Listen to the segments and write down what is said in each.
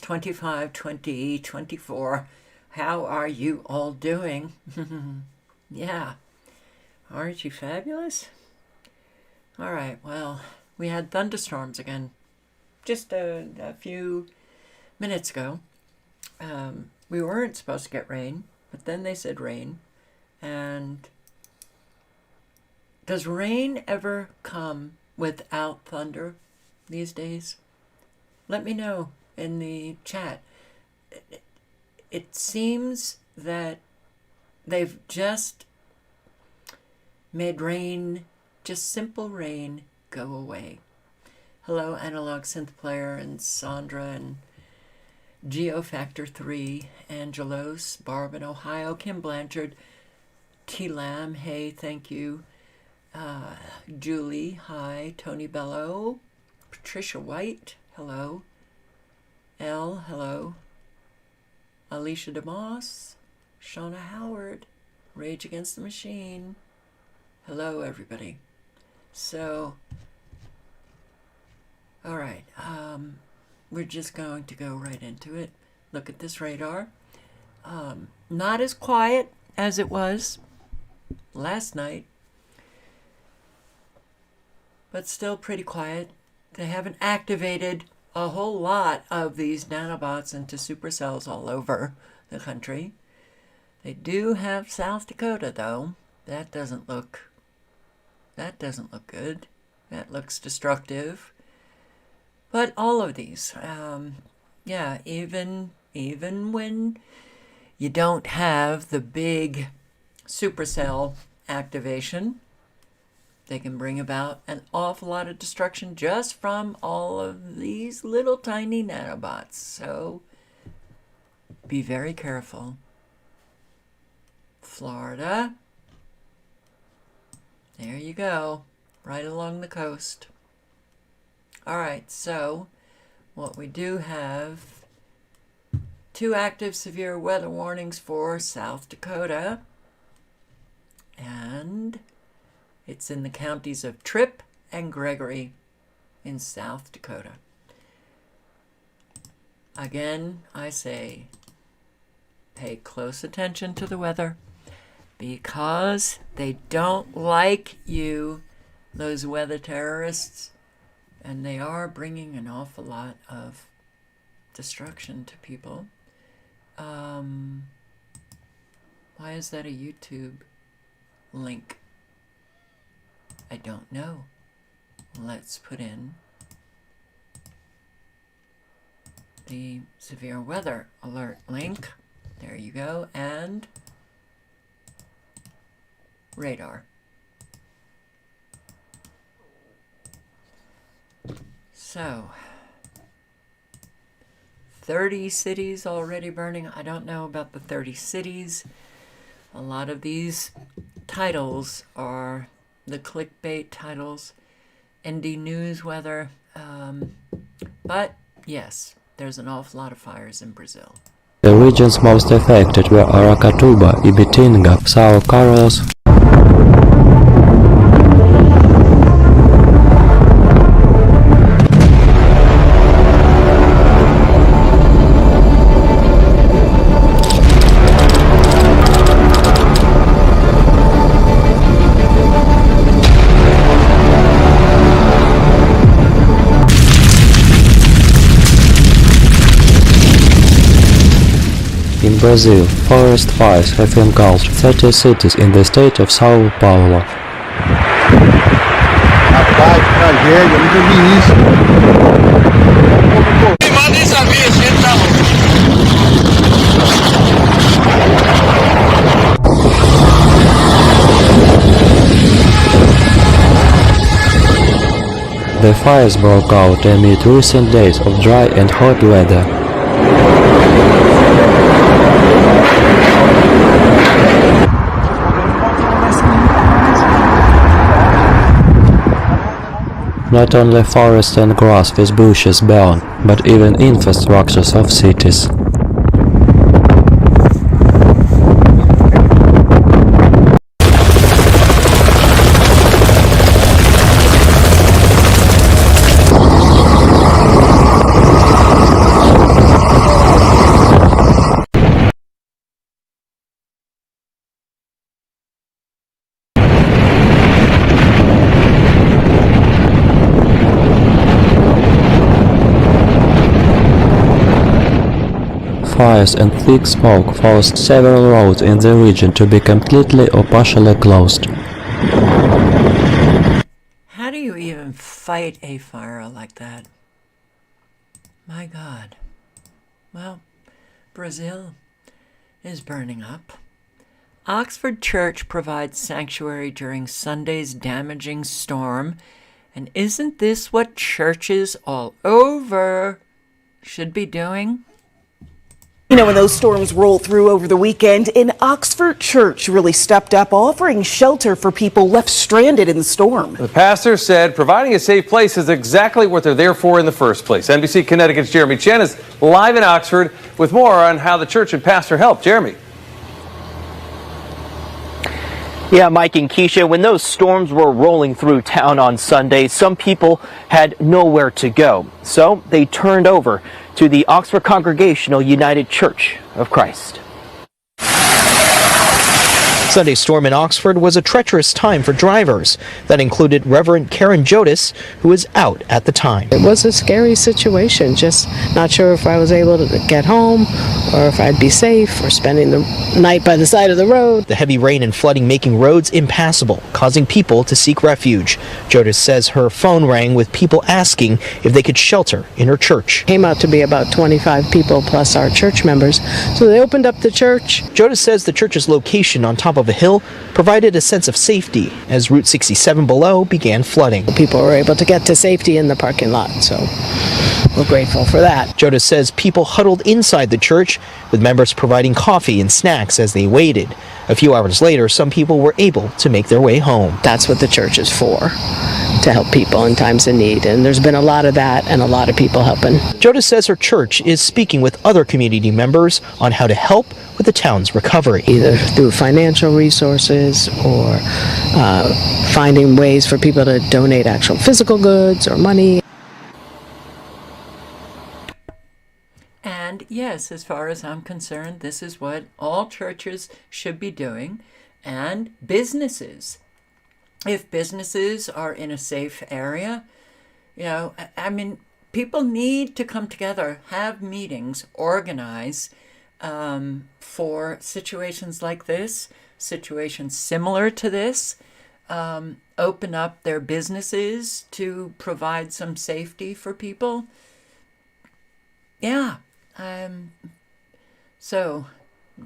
25, 2024. How are you all doing? Yeah. Aren't you fabulous? All right, well, we had thunderstorms again just a few minutes ago. We weren't supposed to get rain, but then they said rain. And does rain ever come without thunder these days? Let me know in the chat. It seems that they've just made rain, just simple rain, go away. Hello, Analog Synth Player and Sandra and Geofactor 3, Angelos, Barb in Ohio, Kim Blanchard, T. Lamb, hey, thank you. Julie, hi. Tony Bello, Patricia White, hello. Elle, hello. Alicia DeMoss, Shauna Howard, Rage Against the Machine. Hello, everybody. So, all right, we're just going to go right into it. Look at this radar. Not as quiet as it was last night, but still pretty quiet. They haven't activated a whole lot of these nanobots into supercells all over the country. They do have South Dakota, though. That doesn't look good. That looks destructive. But all of these, yeah, even when you don't have the big supercell activation, they can bring about an awful lot of destruction just from all of these little tiny nanobots. So be very careful. Florida. There you go. Right along the coast. All right, so what we do have, 2 active severe weather warnings for South Dakota. And it's in the counties of Tripp and Gregory in South Dakota. Again, I say, pay close attention to the weather because they don't like you, those weather terrorists, and they are bringing an awful lot of destruction to people. Why is that a YouTube link? I don't know. Let's put in the severe weather alert link. There you go. And radar. So, 30 cities already burning. I don't know about the 30 cities. A lot of these titles are the clickbait titles, ND News weather, but yes, there's an awful lot of fires in Brazil. The regions most affected were Aracatuba, Ibitinga, São Carlos, In Brazil, forest fires have engulfed 30 cities in the state of São Paulo. Rapaz, que tragédia, nunca vi isso. Mas nem sabia, gente tava. The fires broke out amid recent days of dry and hot weather. Not only forest and grass with bushes burn, but even infrastructures of cities. fires and thick smoke forced several roads in the region to be completely or partially closed. How do you even fight a fire like that? My God. Well, Brazil is burning up. Oxford Church provides sanctuary during Sunday's damaging storm. And isn't this what churches all over should be doing? You know, when those storms rolled through over the weekend, an Oxford church really stepped up, offering shelter for people left stranded in the storm. The pastor said providing a safe place is exactly what they're there for in the first place. NBC Connecticut's Jeremy Chen is live in Oxford with more on how the church and pastor helped. Jeremy. Yeah, Mike and Keisha, when those storms were rolling through town on Sunday, some people had nowhere to go. So they turned over to the Oxford Congregational United Church of Christ. Sunday's storm in Oxford was a treacherous time for drivers. That included Reverend Karen Jodis, who was out at the time. It was a scary situation, just not sure if I was able to get home or if I'd be safe or spending the night by the side of the road. The heavy rain and flooding making roads impassable, causing people to seek refuge. Jodis says her phone rang with people asking if they could shelter in her church. Came out to be about 25 people plus our church members, so they opened up the church. Jodis says the church's location on top of a hill provided a sense of safety as Route 67 below began flooding. People were able to get to safety in the parking lot, so we're grateful for that. Jodis says people huddled inside the church, with members providing coffee and snacks as they waited. A few hours later, some people were able to make their way home. That's what the church is for, to help people in times of need, and there's been a lot of that and a lot of people helping. Jodis says her church is speaking with other community members on how to help with the town's recovery. Either through financial resources or finding ways for people to donate actual physical goods or money. And yes, as far as I'm concerned, this is what all churches should be doing, and businesses. If businesses are in a safe area, I mean, people need to come together, have meetings, organize for situations like this, situations similar to this, open up their businesses to provide some safety for people. Yeah. So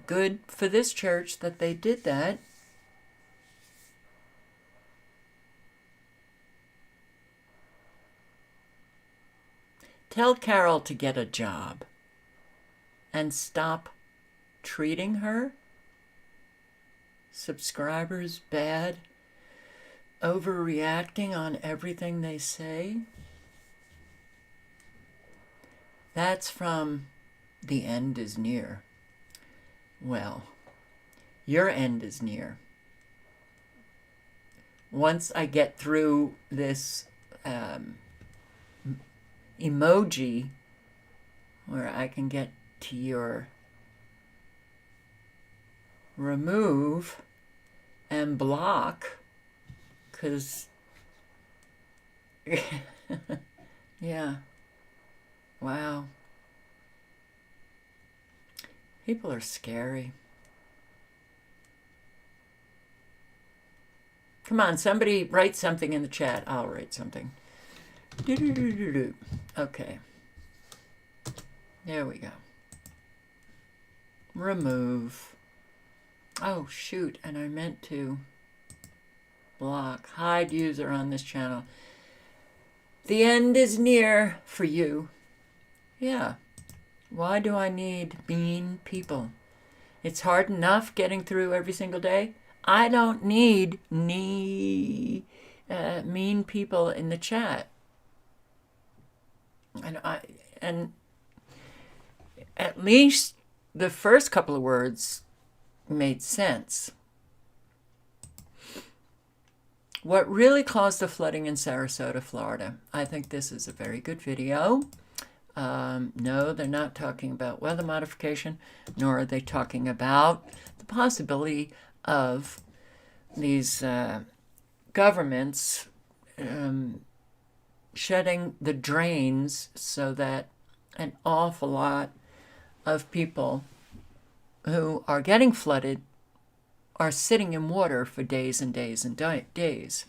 good for this church that they did that. Tell Carol to get a job and stop treating her subscribers bad, overreacting on everything they say. That's from The End is Near. Well, your end is near. Once I get through this emoji where I can get to your remove and block, because yeah, wow, people are scary. Come on, somebody write something in the chat. I'll write something. Okay. There we go. Remove. Oh, shoot. And I meant to block. Hide user on this channel. The end is near for you. Yeah. Why do I need mean people? It's hard enough getting through every single day. I don't need mean people in the chat. And at least the first couple of words made sense. What really caused the flooding in Sarasota, Florida? I think this is a very good video. No, they're not talking about weather modification, nor are they talking about the possibility of these governments shutting the drains so that an awful lot of people who are getting flooded are sitting in water for days and days and days.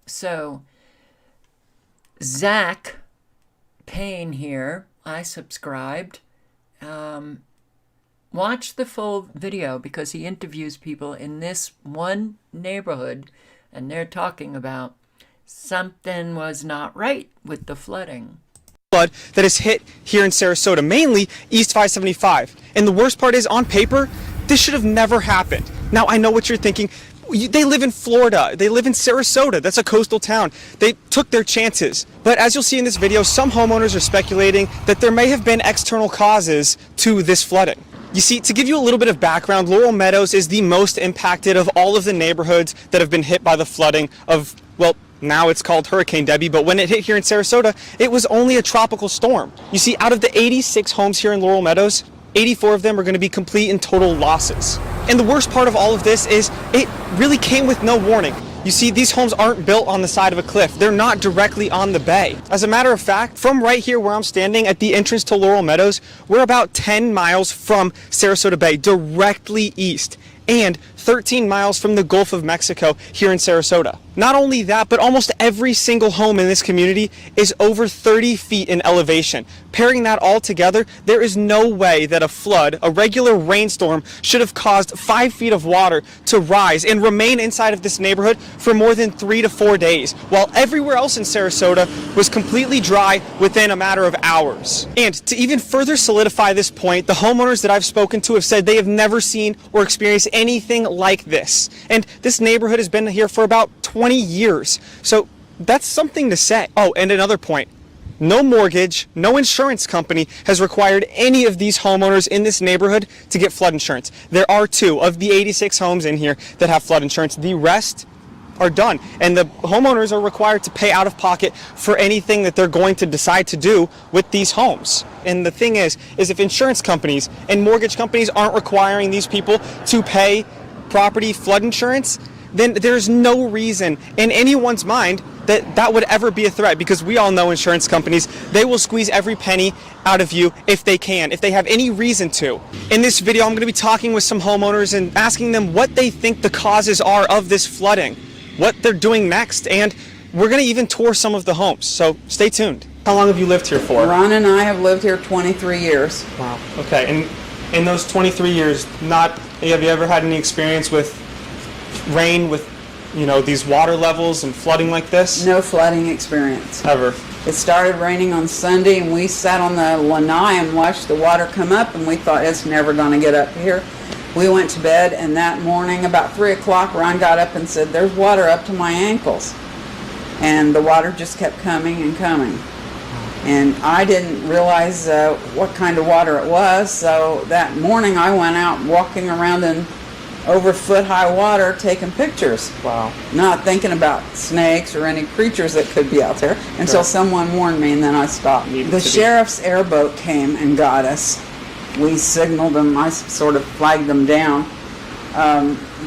So Zach Payne here, I subscribed. Watch the full video because he interviews people in this one neighborhood, and they're talking about something was not right with the flooding. Flood that has hit here in Sarasota, mainly East 575. And the worst part is, on paper, this should have never happened. Now, I know what you're thinking. They live in Florida. They live in Sarasota. That's a coastal town. They took their chances. But as you'll see in this video, some homeowners are speculating that there may have been external causes to this flooding. You see, to give you a little bit of background, Laurel Meadows is the most impacted of all of the neighborhoods that have been hit by the flooding of, well, now it's called Hurricane Debbie, but when it hit here in Sarasota, it was only a tropical storm. You see, out of the 86 homes here in Laurel Meadows, 84 of them are going to be complete and total losses. And the worst part of all of this is it really came with no warning. You see, these homes aren't built on the side of a cliff. They're not directly on the bay. As a matter of fact, from right here where I'm standing at the entrance to Laurel Meadows, we're about 10 miles from Sarasota Bay, directly east, and 13 miles from the Gulf of Mexico here in Sarasota. Not only that, but almost every single home in this community is over 30 feet in elevation. Pairing that all together, there is no way that a flood, a regular rainstorm, should have caused 5 feet of water to rise and remain inside of this neighborhood for more than 3 to 4 days, while everywhere else in Sarasota was completely dry within a matter of hours. And to even further solidify this point, the homeowners that I've spoken to have said they have never seen or experienced anything like this. And this neighborhood has been here for about 20 years. So that's something to say. Oh, and another point. No mortgage, no insurance company has required any of these homeowners in this neighborhood to get flood insurance. There are 2 of the 86 homes in here that have flood insurance. The rest are done. And the homeowners are required to pay out of pocket for anything that they're going to decide to do with these homes. And the thing is if insurance companies and mortgage companies aren't requiring these people to pay property flood insurance, then there's no reason in anyone's mind that that would ever be a threat, because we all know insurance companies, they will squeeze every penny out of you if they can, if they have any reason to. In this video, I'm going to be talking with some homeowners and asking them what they think the causes are of this flooding, what they're doing next, and we're going to even tour some of the homes, so stay tuned. How long have you lived here for? Ron and I have lived here 23 years. Wow. Okay, and in those 23 years, have you ever had any experience with rain, with, you know, these water levels and flooding like this? No flooding experience. Ever? It started raining on Sunday, and we sat on the lanai and watched the water come up, and we thought it's never going to get up here. We went to bed, and that morning, about 3 o'clock, Ron got up and said, "There's water up to my ankles." And the water just kept coming and coming. And I didn't realize what kind of water it was, so that morning I went out walking around in over foot-high water taking pictures. Wow. Not thinking about snakes or any creatures that could be out there until someone warned me, and then I stopped. The sheriff's airboat came and got us. We signaled them. I sort of flagged them down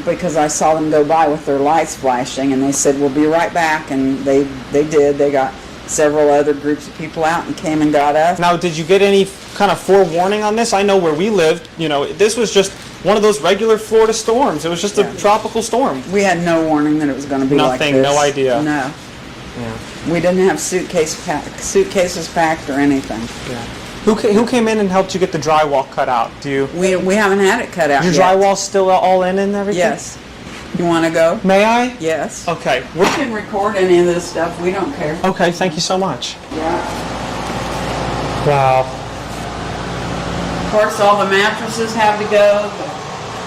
because I saw them go by with their lights flashing, and they said, "We'll be right back," and they did. They got several other groups of people out and came and got us. Now, did you get any kind of forewarning on this? I know where we lived, you know, this was just one of those regular Florida storms. It was just a tropical storm. We had no warning that it was going to be like this. Nothing, no idea. No. Yeah. We didn't have suitcases packed or anything. Yeah. Who came in and helped you get the drywall cut out? We haven't had it cut out Your yet. drywall's still all in and everything? Yes. You want to go? May I? Yes. Okay. We can record any of this stuff. We don't care. Okay, thank you so much. Yeah. Wow. Of course, all the mattresses have to go.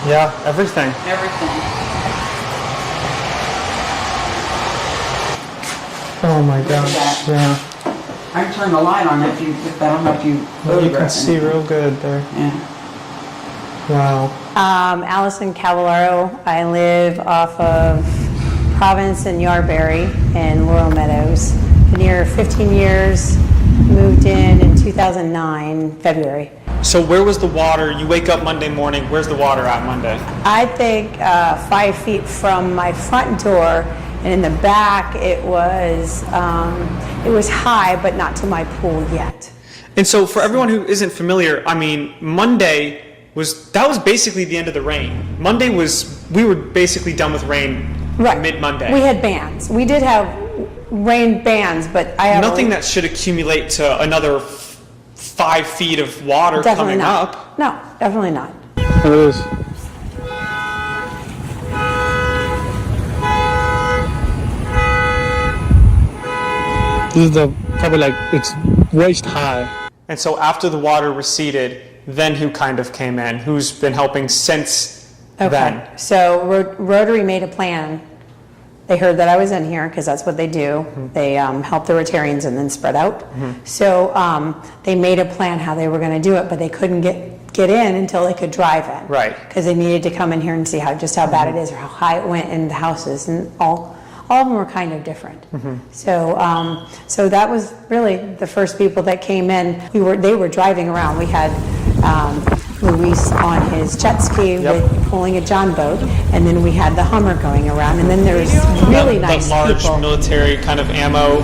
Yeah, everything. Everything. Oh my gosh, yeah. I can turn the light on if that'll help you. Well, you can see real good there. Yeah. Wow. Allison Cavallaro. I live off of Province and Yarberry in Laurel Meadows. Been here 15 years. Moved in 2009, February. So where was the water? You wake up Monday morning. Where's the water at Monday? I think 5 feet from my front door, and in the back it was high, but not to my pool yet. And so for everyone who isn't familiar, I mean, Monday was basically the end of the rain. We were basically done with rain mid-Monday. We had bans. We did have rain bans, but I have nothing that should accumulate to another 5 feet of water coming up. No, definitely not. It is. This is probably like it's waist high. And so after the water receded, then who kind of came in? Who's been helping since then? So Rotary made a plan. They heard that I was in here because that's what they do. They help the Rotarians and then spread out. So they made a plan how they were going to do it, but they couldn't get in until they could drive in. Right. Because they needed to come in here and see how bad it is or how high it went in the houses, and all of them were kind of different. So so that was really the first people that came in. They were driving around. We had Luis on his jet ski with pulling a John boat, and then we had the Hummer going around, and then there's really nice the large people. Military kind of ammo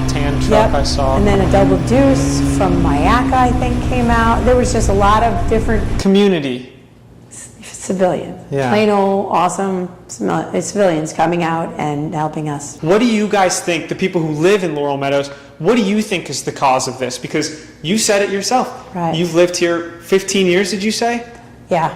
tan truck I saw. And then a Double Deuce from Mayaca, I think, came out. There was just a lot of different community civilians, plain old awesome civilians coming out and helping us. What do you guys think, the people who live in Laurel Meadows, what do you think is the cause of this? Because you said it yourself. Right. You've lived here 15 years, did you say? Yeah.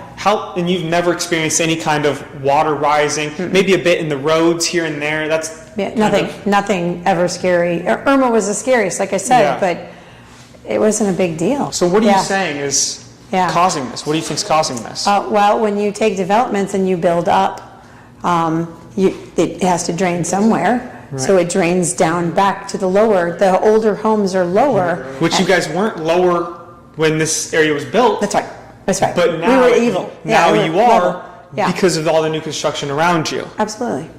And you've never experienced any kind of water rising, maybe a bit in the roads here and there. Nothing ever scary. Irma was the scariest, like I said, but it wasn't a big deal. So what are you saying is causing this? What do you think is causing this? Well, when you take developments and you build up, it has to drain somewhere. Right. So it drains down back to the older homes are lower. Which you guys weren't lower when this area was built. That's right. That's right. But now, we were evil. Now you are because of all the new construction around you. Absolutely.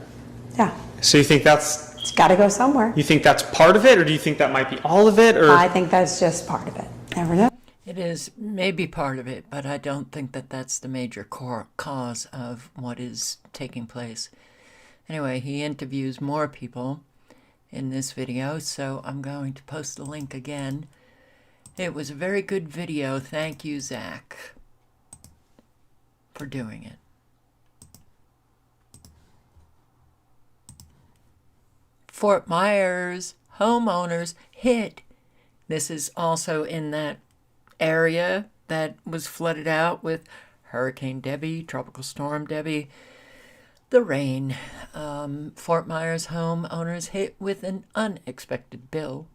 Yeah. So you think it's got to go somewhere. You think that's part of it, or do you think that might be all of it? Or I think that's just part of it. Never know. It is maybe part of it, but I don't think that that's the major cause of what is taking place. Anyway, he interviews more people in this video, so I'm going to post the link again. It was a very good video. Thank you, Zach, for doing it. Fort Myers homeowners hit. This is also in that area that was flooded out with Hurricane Debbie, Tropical Storm Debbie, the rain. Fort Myers homeowners hit with an unexpected bill.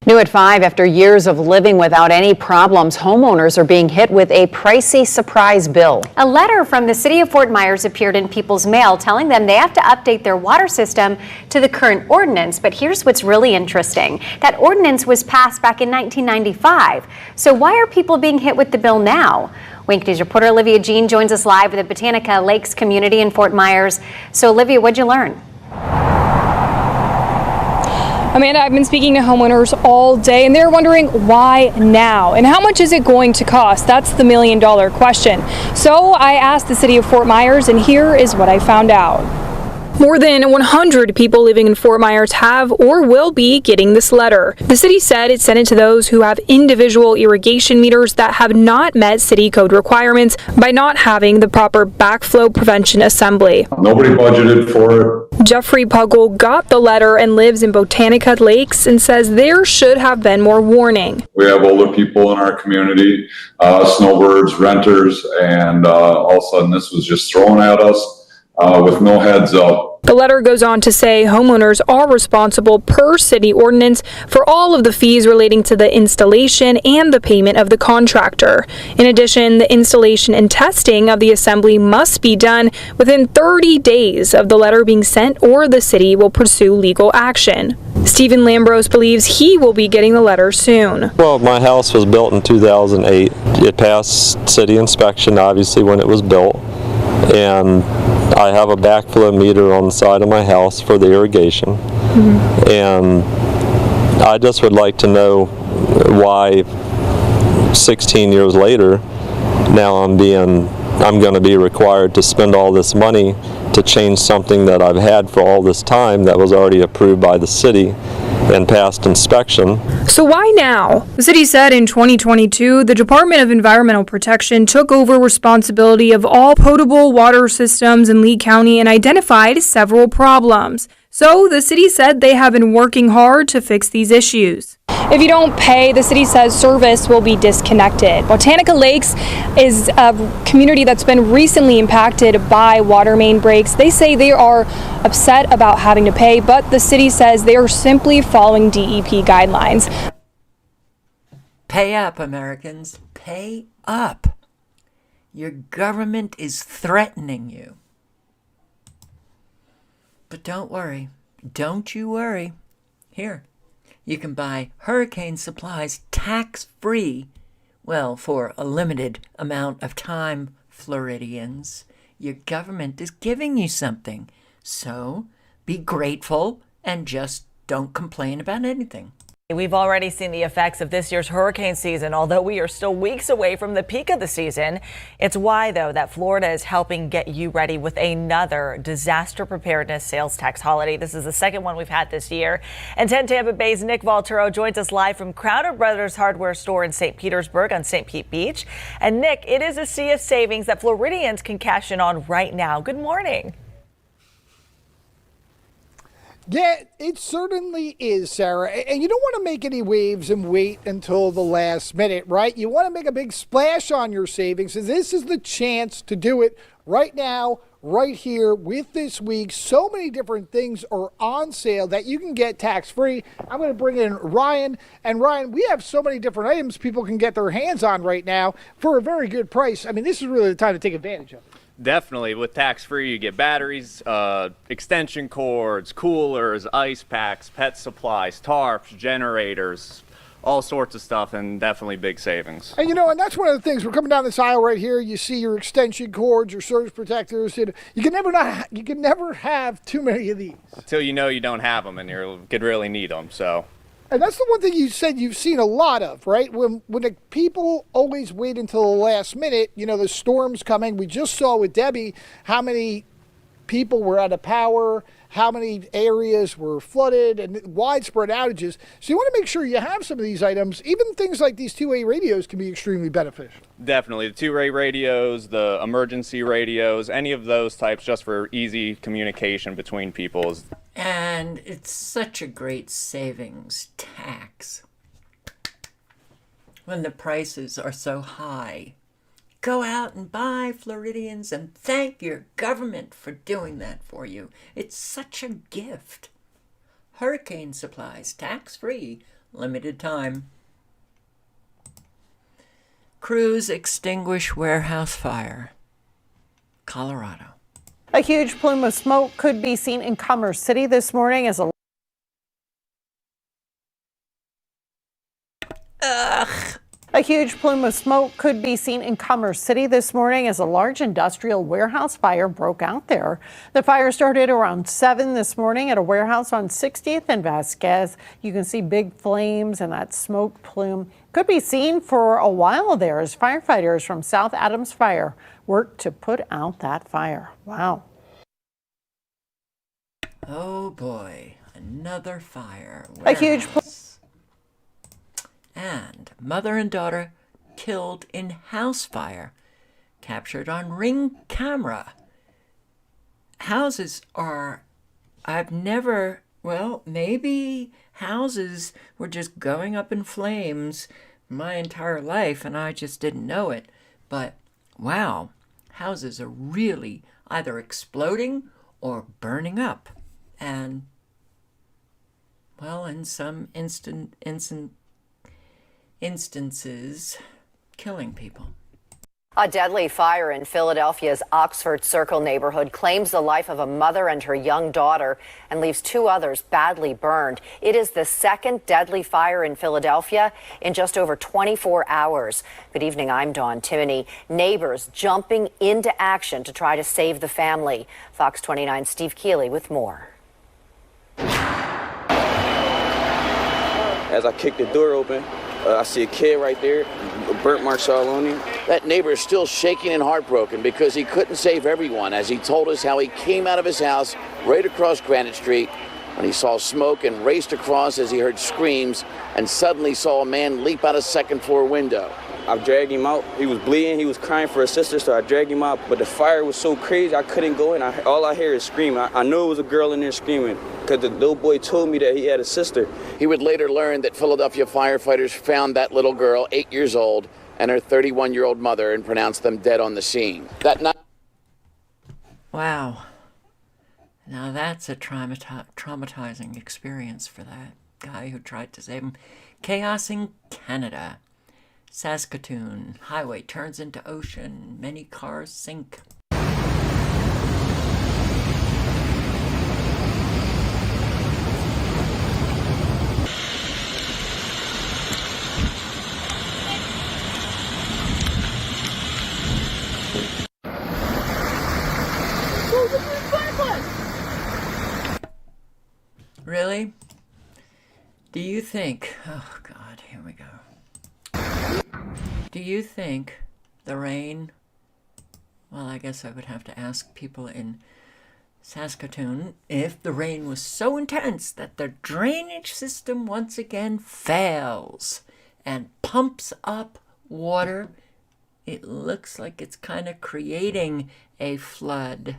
New at 5, after years of living without any problems, homeowners are being hit with a pricey surprise bill. A letter from the city of Fort Myers appeared in people's mail telling them they have to update their water system to the current ordinance. But here's what's really interesting. That ordinance was passed back in 1995. So why are people being hit with the bill now? Wink News reporter Olivia Jean joins us live at the Botanica Lakes community in Fort Myers. So Olivia, what'd you learn? Amanda, I've been speaking to homeowners all day, and they're wondering why now and how much is it going to cost? That's the million-dollar question. So I asked the city of Fort Myers, and here is what I found out. More than 100 people living in Fort Myers have or will be getting this letter. The city said it sent it to those who have individual irrigation meters that have not met city code requirements by not having the proper backflow prevention assembly. Nobody budgeted for it. Jeffrey Puggle got the letter and lives in Botanica Lakes and says there should have been more warning. We have older people in our community, snowbirds, renters, and all of a sudden this was just thrown at us with no heads up. The letter goes on to say homeowners are responsible per city ordinance for all of the fees relating to the installation and the payment of the contractor. In addition, the installation and testing of the assembly must be done within 30 days of the letter being sent, or the city will pursue legal action. Stephen Lambros believes he will be getting the letter soon. Well, my house was built in 2008. It passed city inspection, obviously, when it was built. And I have a backflow meter on the side of my house for the irrigation. And I just would like to know why 16 years later now I'm going to be required to spend all this money to change something that I've had for all this time that was already approved by the city. and passed inspection. So why now? The city said in 2022, the Department of Environmental Protection took over responsibility of all potable water systems in Lee County and identified several problems. So the city said they have been working hard to fix these issues. If you don't pay, the city says service will be disconnected. Botanica Lakes is a community that's been recently impacted by water main breaks. They say they are upset about having to pay, but the city says they are simply following DEP guidelines. Pay up, Americans. Pay up. Your government is threatening you. But don't worry. Don't you worry. Here, you can buy hurricane supplies tax-free. Well, for a limited amount of time, Floridians. Your government is giving you something. So be grateful and just don't complain about anything. We've already seen the effects of this year's hurricane season, although we are still weeks away from the peak of the season. It's why, though, that Florida is helping get you ready with another disaster preparedness sales tax holiday. This is the second one we've had this year. And 10 Tampa Bay's Nick Valturo joins us live from Crowder Brothers Hardware Store in St. Petersburg on St. Pete Beach. And Nick, it is a sea of savings that Floridians can cash in on right now. Good morning. Yeah, it certainly is, Sarah. And you don't want to make any waves and wait until the last minute, right? You want to make a big splash on your savings. And this is the chance to do it right now, right here with this week. So many different things are on sale that you can get tax-free. I'm going to bring in Ryan. And Ryan, we have so many different items people can get their hands on right now for a very good price. I mean, this is really the time to take advantage of it. Definitely. With tax-free, you get batteries, extension cords, coolers, ice packs, pet supplies, tarps, generators, all sorts of stuff, and definitely big savings. And and that's one of the things. We're coming down this aisle right here. You see your extension cords, your surge protectors. You can never have too many of these. Until you know you don't have them and you could really need them, so. And that's the one thing you said you've seen a lot of, right? When the people always wait until the last minute, the storm's coming. We just saw with Debbie how many people were out of power, how many areas were flooded, and widespread outages. So you want to make sure you have some of these items. Even things like these two-way radios can be extremely beneficial. Definitely. The two-way radios, the emergency radios, any of those types just for easy communication between people. And it's such a great savings tax when the prices are so high. Go out and buy, Floridians, and thank your government for doing that for you. It's such a gift. Hurricane supplies, tax-free, limited time. Crews extinguish warehouse fire, Colorado. A huge plume of smoke could be seen in Commerce City this morning as a huge plume of smoke could be seen in Commerce City this morning as a large industrial warehouse fire broke out there. The fire started around 7 this morning at a warehouse on 60th and Vasquez. You can see big flames, and that smoke plume could be seen for a while there as firefighters from South Adams Fire work to put out that fire. Wow. Oh boy, another fire. A huge and mother and daughter killed in house fire, captured on Ring camera. Houses are, maybe houses were just going up in flames my entire life and I just didn't know it. But wow, houses are really either exploding or burning up. And, well, in some instances, killing people. A deadly fire in Philadelphia's Oxford Circle neighborhood claims the life of a mother and her young daughter and leaves 2 others badly burned. It is the second deadly fire in Philadelphia in just over 24 hours. Good evening, I'm Dawn Timoney. Neighbors jumping into action to try to save the family. Fox 29's Steve Keeley with more. As I kick the door open, I see a kid right there, burnt marks all on him. That neighbor is still shaking and heartbroken because he couldn't save everyone, as he told us how he came out of his house right across Granite Street when he saw smoke and raced across as he heard screams and suddenly saw a man leap out a second-floor window. I dragged him out. He was bleeding. He was crying for his sister, so I dragged him out. But the fire was so crazy, I couldn't go in. All I hear is screaming. I knew it was a girl in there screaming because the little boy told me that he had a sister. He would later learn that Philadelphia firefighters found that little girl, 8 years old, and her 31-year-old mother and pronounced them dead on the scene. That night. Wow. Now that's a traumatizing experience for that guy who tried to save him. Chaos in Canada. Saskatoon. Highway turns into ocean. Many cars sink. Really? Do you think... Oh, God, here we go. Do you think the rain... Well, I guess I would have to ask people in Saskatoon if the rain was so intense that the drainage system once again fails and pumps up water. It looks like it's kind of creating a flood.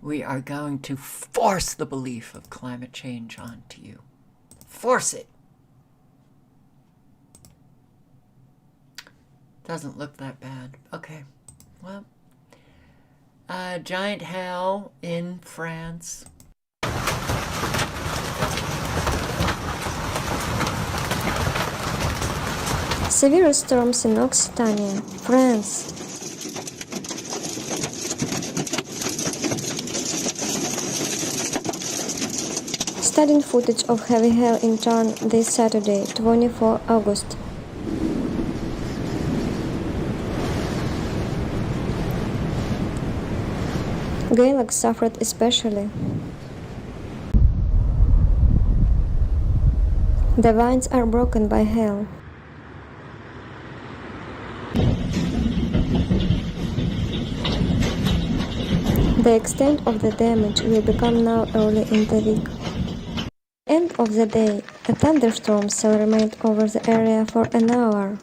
We are going to force the belief of climate change onto you. Force it. Doesn't look that bad. Okay. Well, giant hail in France. Severe storms in Occitania, France. Studying footage of heavy hail in Cannes this Saturday, 24 August. Gaillac suffered especially. The vines are broken by hail. The extent of the damage will become known early in the week. End of the day, a thunderstorm cell remained over the area for an hour,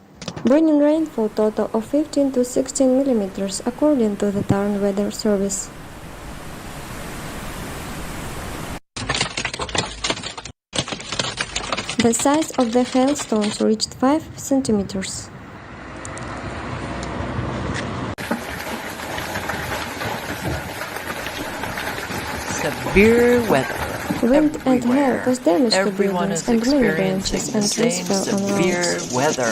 bringing rainfall total of 15 to 16 millimeters according to the Tarn Weather Service. The size of the hailstones reached 5 centimeters. Severe weather. Wind and hail caused damage to Everyone buildings is and many experiencing branches the and trees same fell on severe roads. weather.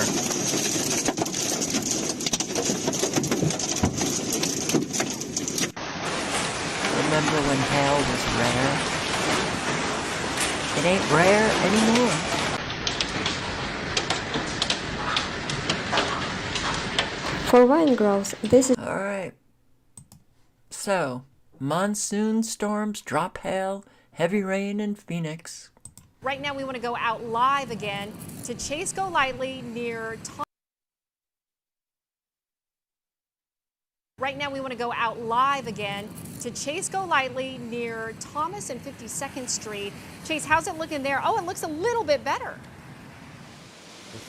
Remember when hail was rare? It ain't rare anymore. For wine growers, this is... Alright. So, monsoon storms, drop hail, heavy rain in Phoenix. Right now we want to go out live again to Chase Golightly near Right now we want to go out live again to Chase Golightly near Thomas and 52nd Street. Chase, how's it looking there? Oh, it looks a little bit better.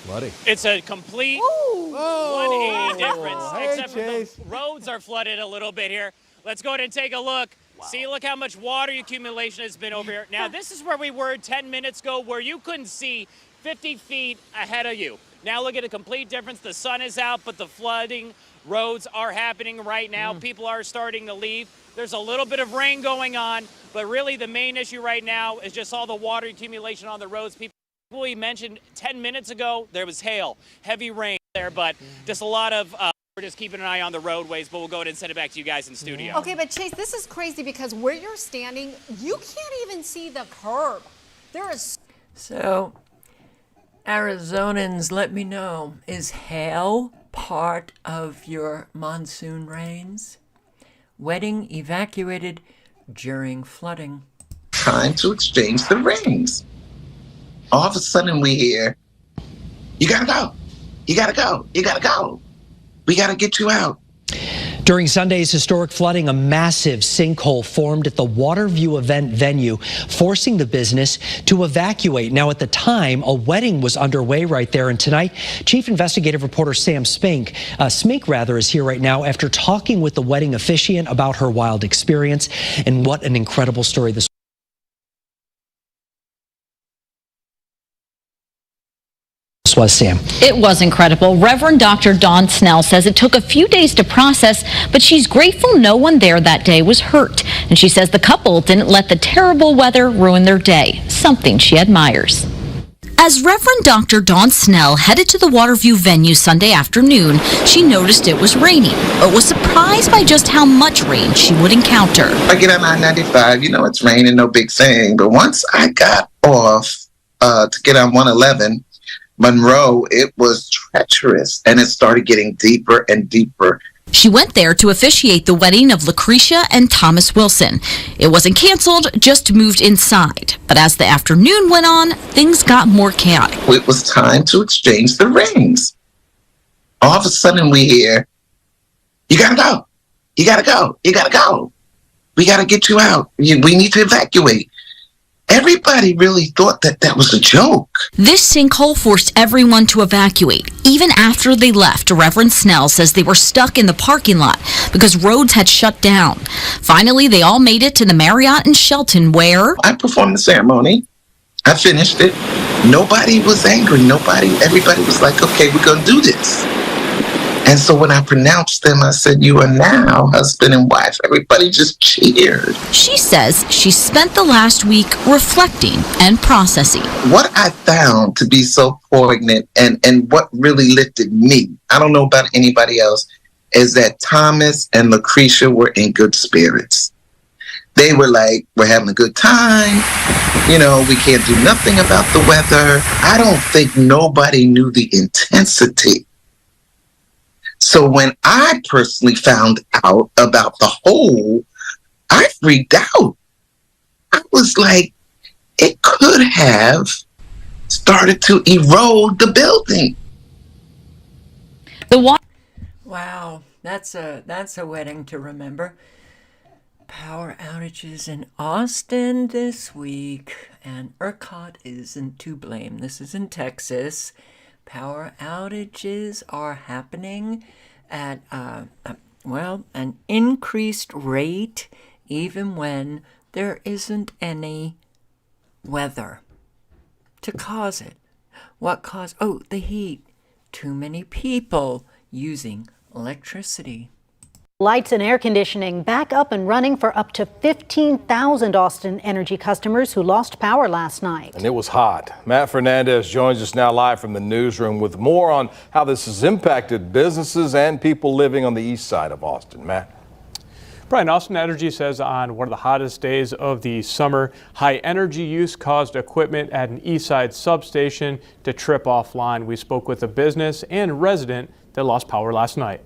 Flooding. It's a complete 180 difference, except for the roads are flooded a little bit here. Let's go ahead and take a look. Wow. See, look how much water accumulation has been over here. Now, this is where we were 10 minutes ago, where you couldn't see 50 feet ahead of you. Now look at a complete difference. The sun is out, but the flooding roads are happening right now. People are starting to leave. There's a little bit of rain going on, but really the main issue right now is just all the water accumulation on the roads. People We mentioned 10 minutes ago, there was hail, heavy rain there, but just a lot of, we're just keeping an eye on the roadways, but we'll go ahead and send it back to you guys in studio. Okay, but Chase, this is crazy because where you're standing, you can't even see the curb. There is. So, Arizonans, let me know, is hail part of your monsoon rains? Wedding evacuated during flooding. Time to exchange the rings. All of a sudden we hear, you gotta go, you gotta go, you gotta go. We gotta get you out. During Sunday's historic flooding, a massive sinkhole formed at the Waterview event venue, forcing the business to evacuate. Now, at the time, a wedding was underway right there. And tonight, Chief Investigative Reporter Sam Smink is here right now after talking with the wedding officiant about her wild experience. And what an incredible story this was, Sam. It was incredible. Reverend Dr. Dawn Snell says it took a few days to process, but she's grateful no one there that day was hurt. And she says the couple didn't let the terrible weather ruin their day, something she admires. As Reverend Dr. Dawn Snell headed to the Waterview venue Sunday afternoon, she noticed it was raining, but was surprised by just how much rain she would encounter. I get on I-95, you know it's raining, no big thing. But once I got off to get on 111, Monroe, it was treacherous, and it started getting deeper and deeper. She went there to officiate the wedding of Lucretia and Thomas Wilson. It wasn't canceled, just moved inside. But as the afternoon went on, things got more chaotic. It was time to exchange the rings. All of a sudden we hear, you gotta go, you gotta go, you gotta go. We gotta get you out. We need to evacuate. Everybody really thought that that was a joke. This sinkhole forced everyone to evacuate. Even after they left, Reverend Snell says they were stuck in the parking lot because roads had shut down. Finally, they all made it to the Marriott in Shelton where I performed the ceremony. I finished it. Nobody was angry. Everybody was like, okay, we're going to do this. And so when I pronounced them, I said, you are now husband and wife. Everybody just cheered. She says she spent the last week reflecting and processing. What I found to be so poignant and what really lifted me, I don't know about anybody else, is that Thomas and Lucretia were in good spirits. They were like, we're having a good time. You know, we can't do nothing about the weather. I don't think nobody knew the intensity. So when I personally found out about the hole, I freaked out. I was like, it could have started to erode the building. Wow, that's a wedding to remember. Power outages in Austin this week, and ERCOT isn't to blame. This is in Texas. Power outages are happening at, an increased rate, even when there isn't any weather to cause it. What caused? Oh, the heat. Too many people using electricity. Lights and air conditioning back up and running for up to 15,000 Austin Energy customers who lost power last night. And it was hot. Matt Fernandez joins us now live from the newsroom with more on how this has impacted businesses and people living on the east side of Austin. Matt. Brian, Austin Energy says on one of the hottest days of the summer, high energy use caused equipment at an east side substation to trip offline. We spoke with a business and resident that lost power last night.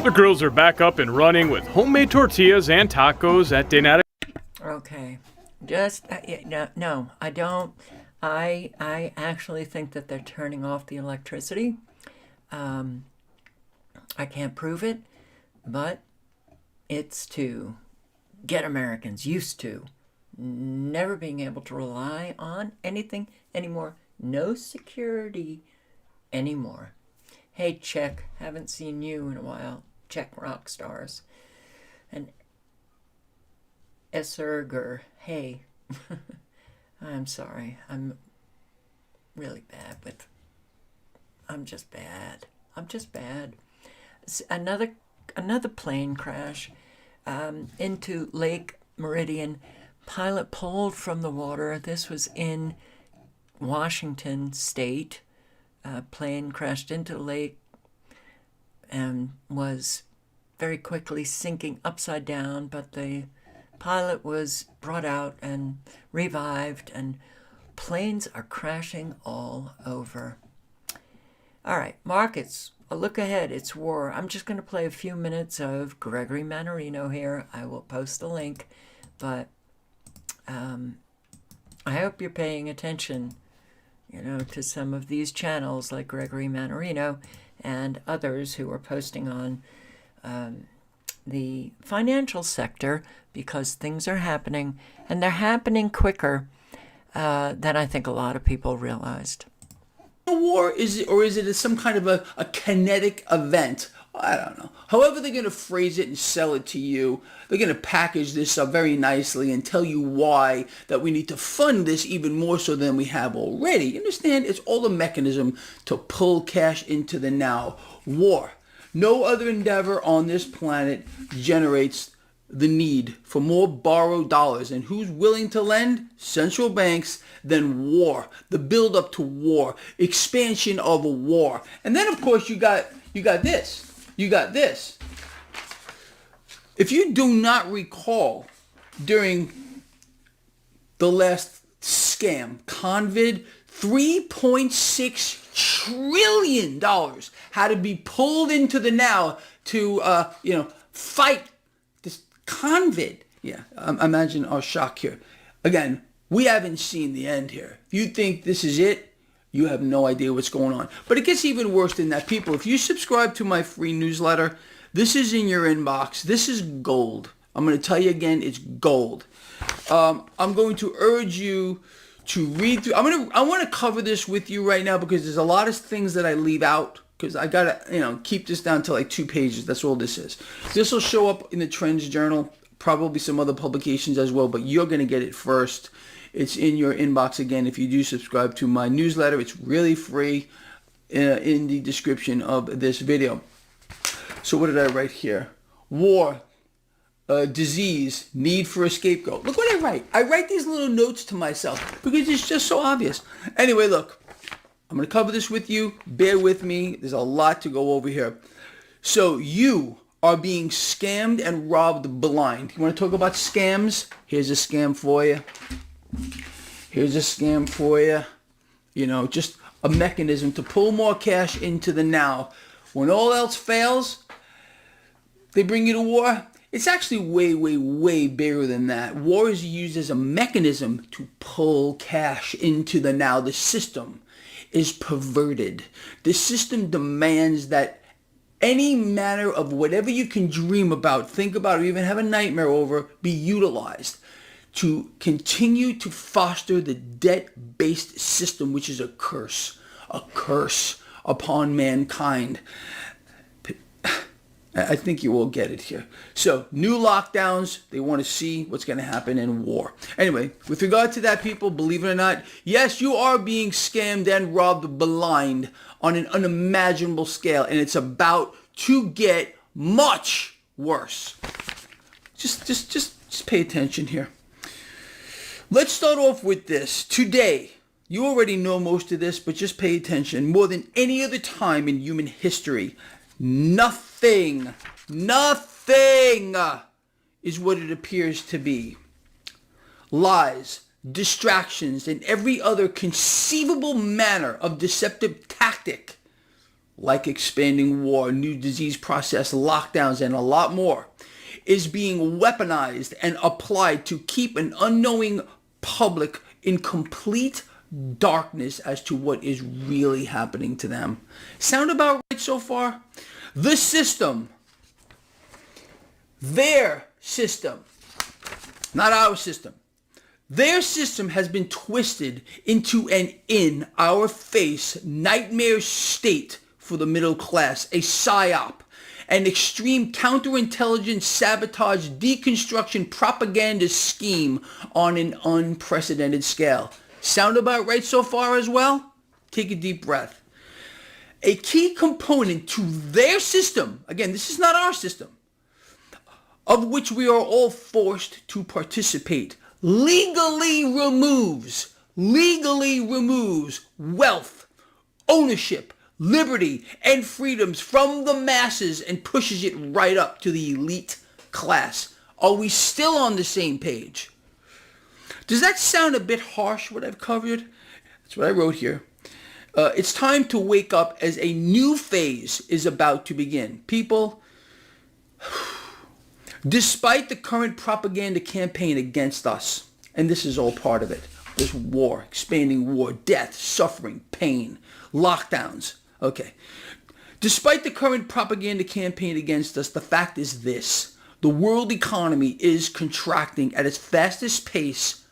The grills are back up and running with homemade tortillas and tacos at Denata. Okay, just no, I don't. I actually think that they're turning off the electricity. I can't prove it, but it's to get Americans used to never being able to rely on anything anymore. No security anymore. Hey, Czech, haven't seen you in a while. Czech rock stars. And Esserger, hey. I'm sorry. I'm really bad with... I'm just bad. Another plane crash into Lake Meridian. pilot pulled from the water. This was in Washington State. A plane crashed into the lake and was very quickly sinking upside down, but the pilot was brought out and revived, and planes are crashing all over. All right, markets. A look ahead. It's war. I'm just going to play a few minutes of Gregory Mannarino here. I will post the link, but I hope you're paying attention, to some of these channels like Gregory Mannarino and others who are posting on the financial sector, because things are happening, and they're happening quicker than I think a lot of people realized. A war, is it some kind of a kinetic event? I don't know. However they're going to phrase it and sell it to you, they're going to package this up very nicely and tell you why that we need to fund this even more so than we have already. You understand? It's all a mechanism to pull cash into the now. War. No other endeavor on this planet generates the need for more borrowed dollars. And who's willing to lend? Central banks. Then war. The build up to war. Expansion of a war. And then, of course, you got this. You got this. If you do not recall, during the last scam, Convid, $3.6 trillion had to be pulled into the now to, fight this Convid. Yeah, imagine our shock here. Again, we haven't seen the end here. If you think this is it, you have no idea what's going on. But it gets even worse than that. People, if you subscribe to my free newsletter, this is in your inbox. This is gold. I'm going to tell you again, it's gold. I'm going to urge you to read through. I want to cover this with you right now because there's a lot of things that I leave out because I got to, keep this down to like 2 pages. That's all this is. This will show up in the Trends Journal, probably some other publications as well, but you're going to get it first. It's in your inbox again if you do subscribe to my newsletter. It's really free in the description of this video. So what did I write here? War, disease, need for a scapegoat. Look what I write. I write these little notes to myself because it's just so obvious. Anyway, look, I'm going to cover this with you. Bear with me. There's a lot to go over here. So you are being scammed and robbed blind. You want to talk about scams? Here's a scam for you. Here's a scam for you. Just a mechanism to pull more cash into the now. When all else fails, they bring you to war. It's actually way, way, way bigger than that. War is used as a mechanism to pull cash into the now. The system is perverted. The system demands that any manner of whatever you can dream about, think about, or even have a nightmare over, be utilized to continue to foster the debt-based system, which is a curse upon mankind. I think you will get it here. So, new lockdowns, they want to see what's going to happen in war. Anyway, with regard to that, people, believe it or not, yes, you are being scammed and robbed blind on an unimaginable scale, and it's about to get much worse. Just pay attention here. Let's start off with this. Today, you already know most of this, but just pay attention. More than any other time in human history, nothing is what it appears to be. Lies, distractions, and every other conceivable manner of deceptive tactic, like expanding war, new disease process, lockdowns, and a lot more, is being weaponized and applied to keep an unknowing public in complete darkness as to what is really happening to them. Sound about right so far? The system, their system, not our system, their system has been twisted into an in-our-face nightmare state for the middle class, a psyop, an extreme counterintelligence, sabotage, deconstruction, propaganda scheme on an unprecedented scale. Sound about right so far as well? Take a deep breath. A key component to their system, again, this is not our system, of which we are all forced to participate, legally removes wealth, ownership, liberty, and freedoms from the masses and pushes it right up to the elite class. Are we still on the same page? Does that sound a bit harsh, what I've covered? That's what I wrote here. It's time to wake up as a new phase is about to begin. People, despite the current propaganda campaign against us, and this is all part of it, there's war, expanding war, death, suffering, pain, lockdowns. Okay. Despite the current propaganda campaign against us, the fact is this. The world economy is contracting at its fastest pace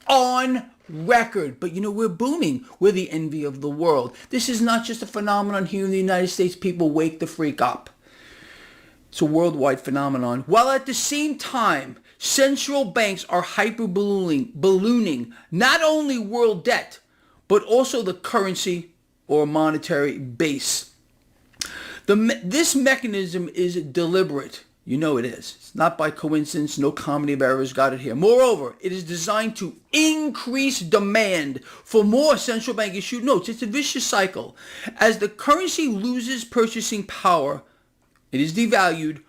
on record. But we're booming. We're the envy of the world. This is not just a phenomenon here in the United States. People wake the freak up. It's a worldwide phenomenon. While at the same time, central banks are ballooning not only world debt, but also the currency or monetary base. This mechanism is deliberate. You know it is. It's not by coincidence. No comedy of errors got it here. Moreover, it is designed to increase demand for more central bank issued notes. It's a vicious cycle. As the currency loses purchasing power, it is devalued.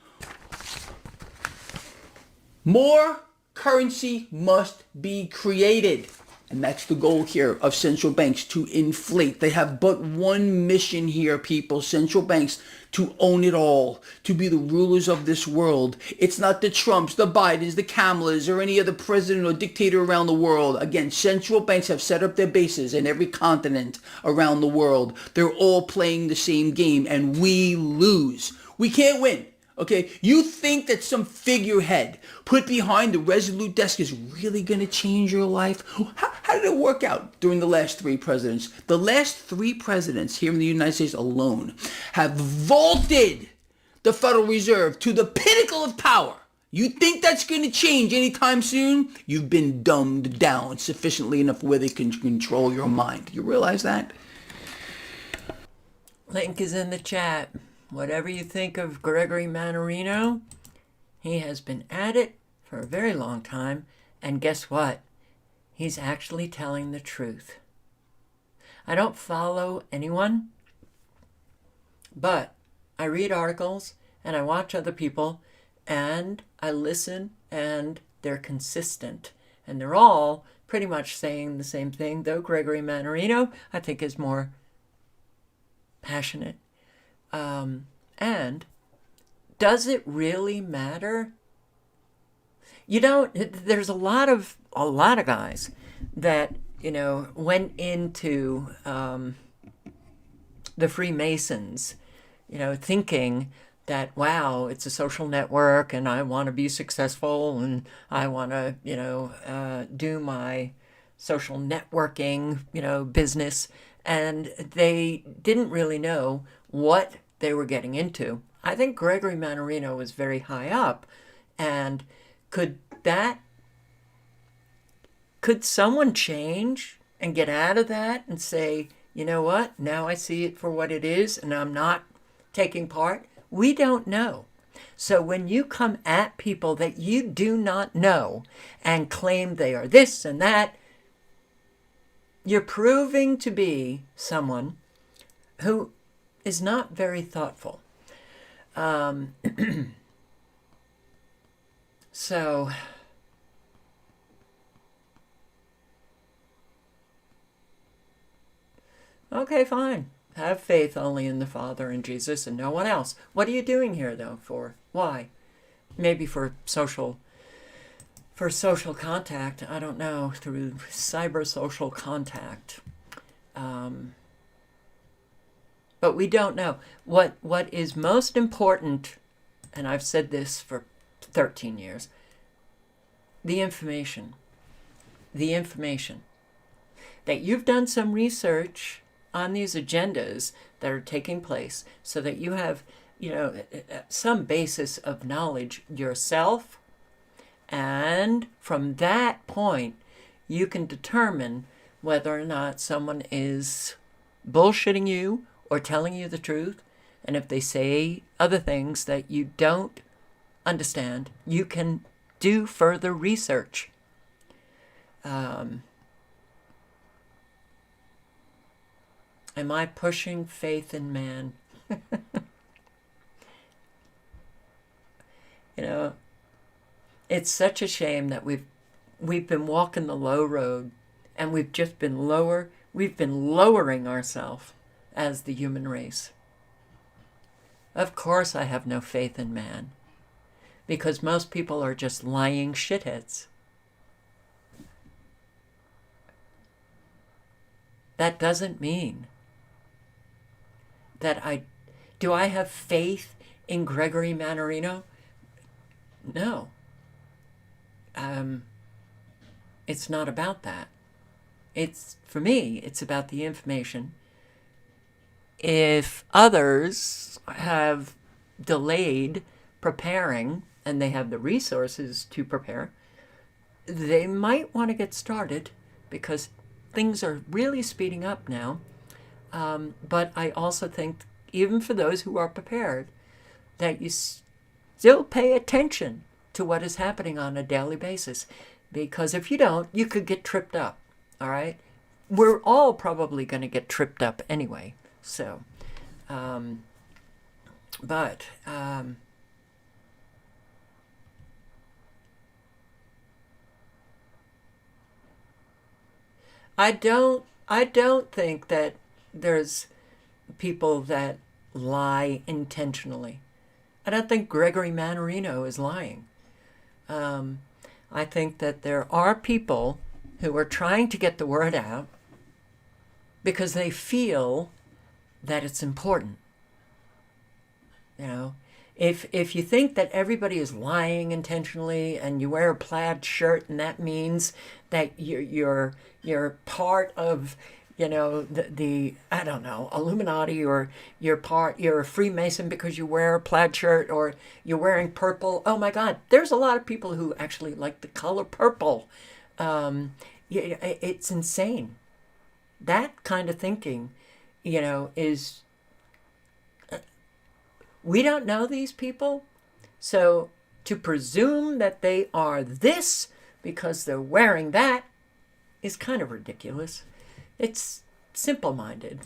More currency must be created. And that's the goal here of central banks, to inflate. They have but one mission here, people, central banks, to own it all, to be the rulers of this world. It's not the Trumps, the Bidens, the Kamalas, or any other president or dictator around the world. Again, central banks have set up their bases in every continent around the world. They're all playing the same game, and we lose. We can't win. Okay, you think that some figurehead put behind the Resolute desk is really going to change your life? How did it work out during the last three presidents? The last three presidents here in the United States alone have vaulted the Federal Reserve to the pinnacle of power. You think that's going to change anytime soon? You've been dumbed down sufficiently enough where they can control your mind. You realize that? Link is in the chat. Whatever you think of Gregory Mannarino, he has been at it for a very long time, and guess what? He's actually telling the truth. I don't follow anyone, but I read articles, and I watch other people, and I listen, and they're consistent. And they're all pretty much saying the same thing, though Gregory Mannarino, I think, is more passionate. And does it really matter? There's a lot of guys that, went into the Freemasons, thinking that, wow, it's a social network and I want to be successful and I want to, do my social networking, business. And they didn't really know what they were getting into. I think Gregory Mannarino was very high up, and could someone change and get out of that and say, you know what, now I see it for what it is and I'm not taking part? We don't know. So when you come at people that you do not know and claim they are this and that, you're proving to be someone who is not very thoughtful. So, okay, fine. Have faith only in the Father and Jesus and no one else. What are you doing here, though? For? Why? Maybe for social contact. I don't know. Through cyber social contact. But we don't know. What is most important, and I've said this for 13 years, the information. The information. That you've done some research on these agendas that are taking place so that you have, some basis of knowledge yourself. And from that point, you can determine whether or not someone is bullshitting you or telling you the truth. And if they say other things that you don't understand, you can do further research. Am I pushing faith in man? You know, it's such a shame that we've been walking the low road, and we've just been lowering ourselves as the human race. Of course I have no faith in man, because most people are just lying shitheads. That doesn't mean that do I have faith in Gregory Mannarino? No. It's not about that. For me, it's about the information. If others have delayed preparing and they have the resources to prepare, they might want to get started because things are really speeding up now. But I also think, even for those who are prepared, that you still pay attention to what is happening on a daily basis. Because if you don't, you could get tripped up, all right? We're all probably going to get tripped up anyway. So, I don't think that there's people that lie intentionally. I don't think Gregory Mannarino is lying. I think that there are people who are trying to get the word out because they feel that it's important. You know, if you think that everybody is lying intentionally and you wear a plaid shirt and that means that you're part of, you know, the I don't know, Illuminati, or you're a Freemason because you wear a plaid shirt, or you're wearing purple. Oh my God, there's a lot of people who actually like the color purple. It's insane. That kind of thinking, you know, is, we don't know these people, so to presume that they are this because they're wearing that is kind of ridiculous. It's simple-minded.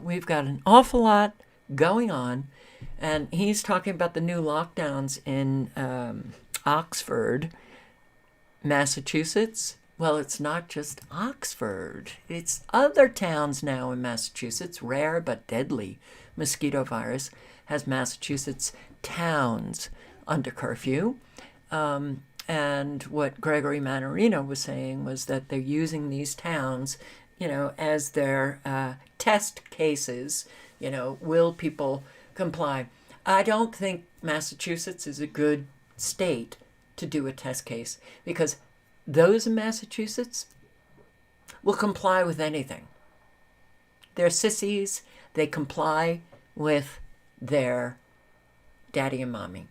We've got an awful lot going on, and he's talking about the new lockdowns in Oxford, Massachusetts. Well, it's not just Oxford. It's other towns now in Massachusetts. Rare but deadly mosquito virus has Massachusetts towns under curfew. And what Gregory Mannarino was saying was that they're using these towns, you know, as their test cases. You know, will people comply? I don't think Massachusetts is a good state to do a test case, because those in Massachusetts will comply with anything. They're sissies. They comply with their daddy and mommy.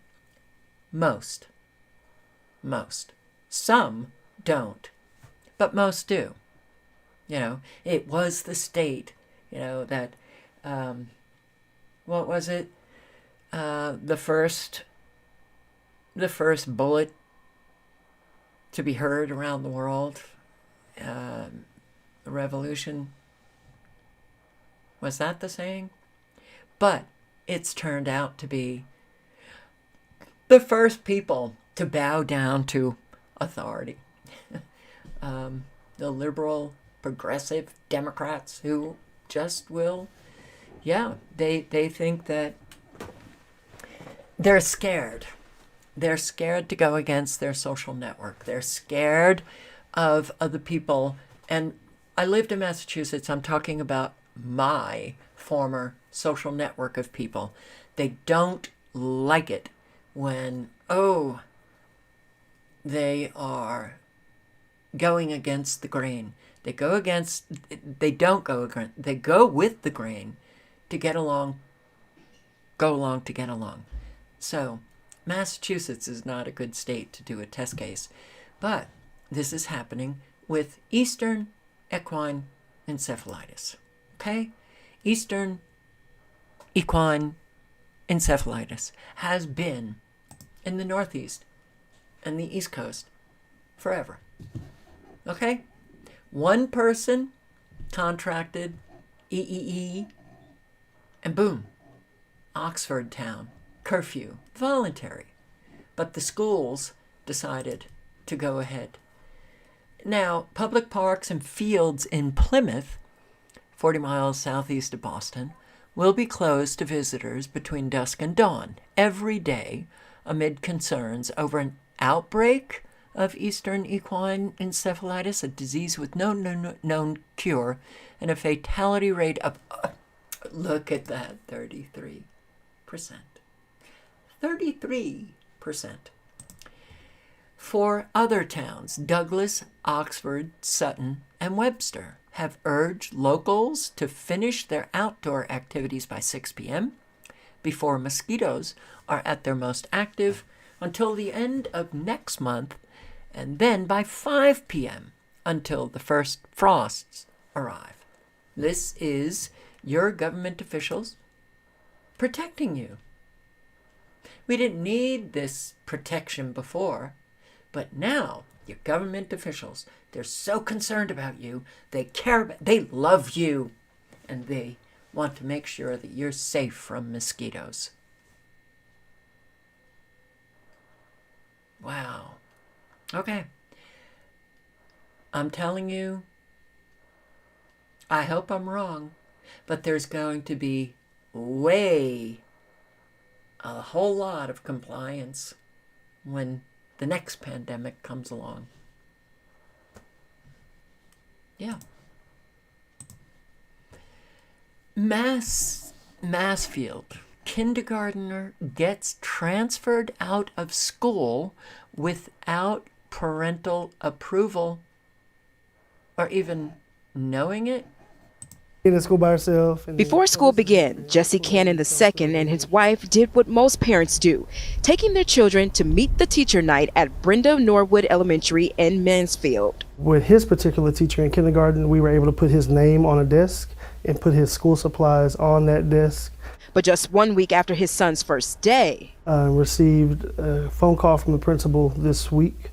Most. Some don't, but most do. You know, it was the state, you know, that, what was it? The first bullet to be heard around the world, the revolution. Was that the saying? But it's turned out to be the first people to bow down to authority. The liberal, progressive Democrats who just will, they think that they're scared. They're scared to go against their social network. They're scared of other people. And I lived in Massachusetts. I'm talking about my former social network of people. They don't like it when, they are going against the grain. They go with the grain to get along, go along to get along. So Massachusetts is not a good state to do a test case, but this is happening with Eastern equine encephalitis. Okay? Eastern equine encephalitis has been in the Northeast and the East Coast forever. Okay? One person contracted EEE, and boom, Oxford town, curfew, voluntary. But the schools decided to go ahead. Now, public parks and fields in Plymouth, 40 miles southeast of Boston, will be closed to visitors between dusk and dawn every day amid concerns over an outbreak of Eastern equine encephalitis, a disease with no known cure, and a fatality rate of, look at that, 33%. 33%. Four other towns, Douglas, Oxford, Sutton, and Webster, have urged locals to finish their outdoor activities by 6 p.m. before mosquitoes are at their most active until the end of next month, and then by 5 p.m. until the first frosts arrive. This is your government officials protecting you. We didn't need this protection before, but now your government officials, they're so concerned about you, they love you, and they want to make sure that you're safe from mosquitoes. Wow. Okay. I'm telling you, I hope I'm wrong, but there's going to be a whole lot of compliance when the next pandemic comes along. Yeah. Massfield. Kindergartner gets transferred out of school without parental approval or even knowing it. In school by herself. Before school began, Jesse Cannon II and his wife did what most parents do, taking their children to meet the teacher night at Brenda Norwood Elementary in Mansfield. With his particular teacher in kindergarten, we were able to put his name on a desk and put his school supplies on that desk. But just 1 week after his son's first day, received a phone call from the principal this week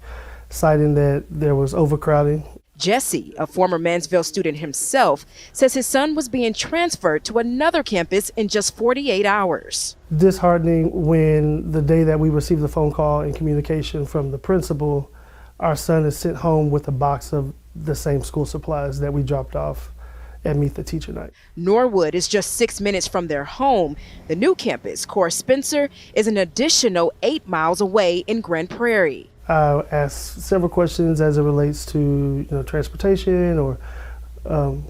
citing that there was overcrowding. Jesse, a former Mansfield student himself, says his son was being transferred to another campus in just 48 hours. Disheartening when the day that we received the phone call and communication from the principal, our son is sent home with a box of the same school supplies that we dropped off at Meet the Teacher Night. Norwood is just 6 minutes from their home. The new campus, Cora Spencer, is an additional 8 miles away in Grand Prairie. I asked several questions as it relates to transportation or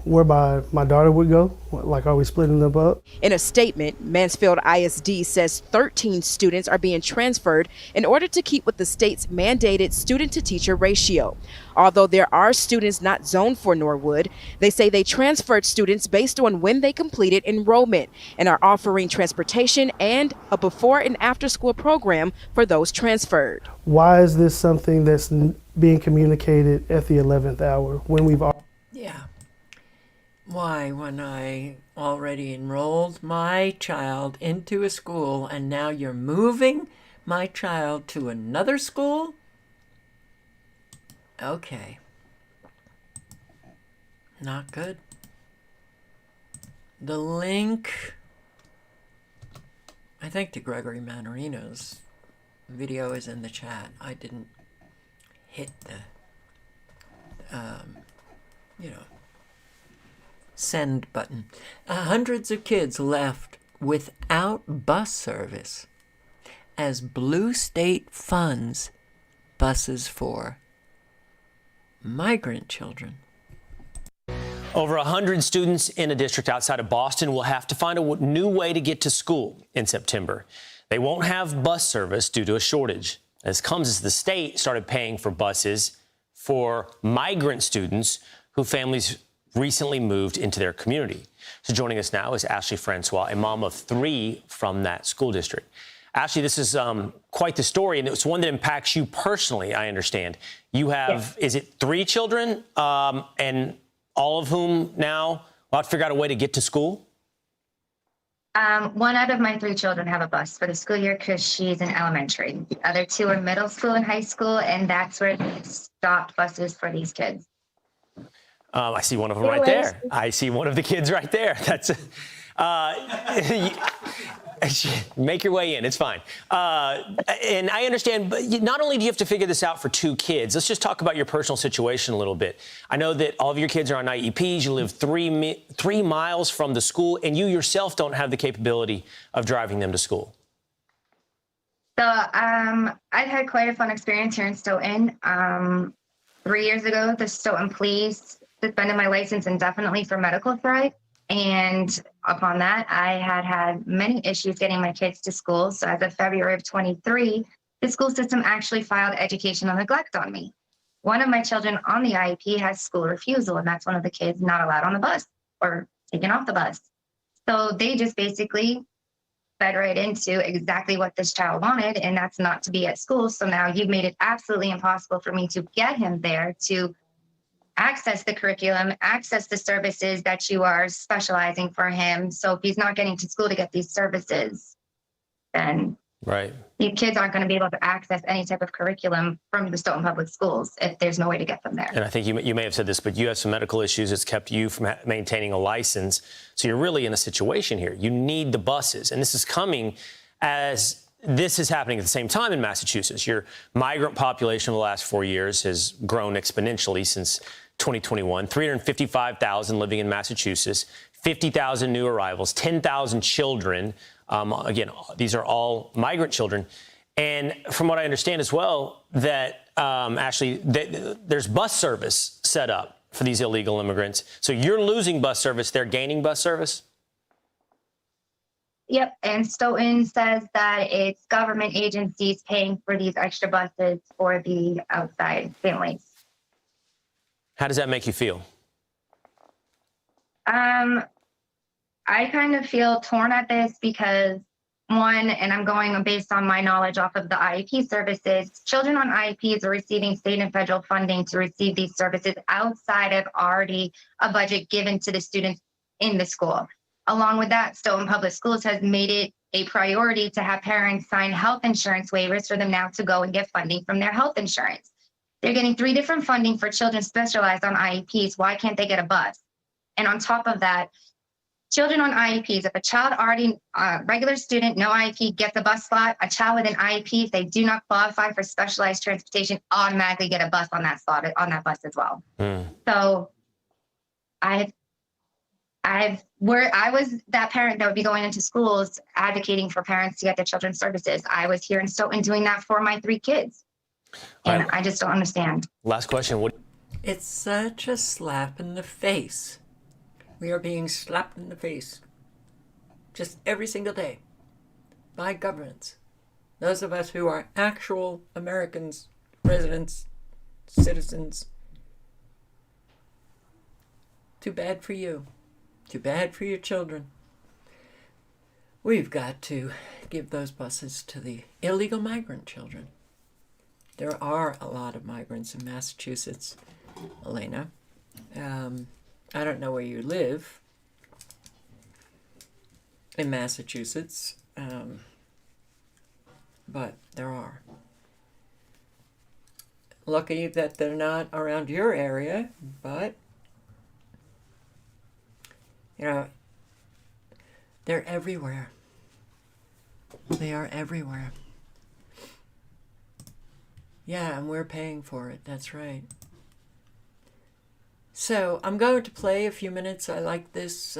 whereby my daughter would go, like are we splitting them up? In a statement, Mansfield ISD says 13 students are being transferred in order to keep with the state's mandated student-to-teacher ratio. Although there are students not zoned for Norwood, they say they transferred students based on when they completed enrollment and are offering transportation and a before and after school program for those transferred. Why is this something that's being communicated at the 11th hour when we've all... Yeah. Why, when I already enrolled my child into a school and now you're moving my child to another school? Okay. Not good. The link, I think, to Gregory Mannarino's video is in the chat. I didn't hit the, send button. Hundreds of kids left without bus service as Blue State funds buses for migrant children. Over 100 students in a district outside of Boston will have to find a new way to get to school in September. They won't have bus service due to a shortage. This comes as the state started paying for buses for migrant students whose families recently moved into their community. So joining us now is Ashley Francois, a mom of 3 from that school district. Ashley, this is quite the story, and it's one that impacts you personally, I understand. You have, Is it 3 children, and all of whom now will have to figure out a way to get to school? One out of my 3 children have a bus for the school year because she's in elementary. The other 2 are middle school and high school, and that's where they stopped buses for these kids. I see one of them right there. I see one of the kids right there. That's make your way in. It's fine. And I understand, but not only do you have to figure this out for 2 kids, let's just talk about your personal situation a little bit. I know that all of your kids are on IEPs. You live 3 miles from the school, and you yourself don't have the capability of driving them to school. So I've had quite a fun experience here in Stoughton. 3 years ago, the Stoughton police suspended my license indefinitely for medical threat. And upon that, I had many issues getting my kids to school. So as of February of 23, the school system actually filed educational neglect on me. One of my children on the IEP has school refusal, and that's one of the kids not allowed on the bus or taken off the bus. So they just basically fed right into exactly what this child wanted, and that's not to be at school. So now you've made it absolutely impossible for me to get him there to access the curriculum, access the services that you are specializing for him. So if he's not getting to school to get these services, then these kids aren't going to be able to access any type of curriculum from the Stoughton Public Schools if there's no way to get them there. And I think you may have said this, but you have some medical issues that's kept you from maintaining a license. So you're really in a situation here. You need the buses. And this is coming as this is happening at the same time in Massachusetts. Your migrant population over the last 4 years has grown exponentially since 2021, 355,000 living in Massachusetts, 50,000 new arrivals, 10,000 children. Again, these are all migrant children. And from what I understand as well, that Ashley, there's bus service set up for these illegal immigrants. So you're losing bus service, they're gaining bus service? Yep, and Stoughton says that it's government agencies paying for these extra buses for the outside families. How does that make you feel? I kind of feel torn at this because, one, and I'm going based on my knowledge off of the IEP services, children on IEPs are receiving state and federal funding to receive these services outside of already a budget given to the students in the school. Along with that, Stoughton Public Schools has made it a priority to have parents sign health insurance waivers for them now to go and get funding from their health insurance. They're getting 3 different funding for children specialized on IEPs. Why can't they get a bus? And on top of that, children on IEPs, if a child already, regular student, no IEP, gets a bus slot, a child with an IEP, if they do not qualify for specialized transportation, automatically get a bus on that slot, on that bus as well. So I was that parent that would be going into schools advocating for parents to get their children's services. I was here in Stoughton doing that for my 3 kids. And I just don't understand. Last question. It's such a slap in the face. We are being slapped in the face just every single day by governments. Those of us who are actual Americans, residents, citizens. Too bad for you. Too bad for your children. We've got to give those buses to the illegal migrant children. There are a lot of migrants in Massachusetts, Elena. I don't know where you live in Massachusetts, but there are. Lucky that they're not around your area, but, you know, they're everywhere. They are everywhere. Yeah, and we're paying for it. That's right. So I'm going to play a few minutes. I like this,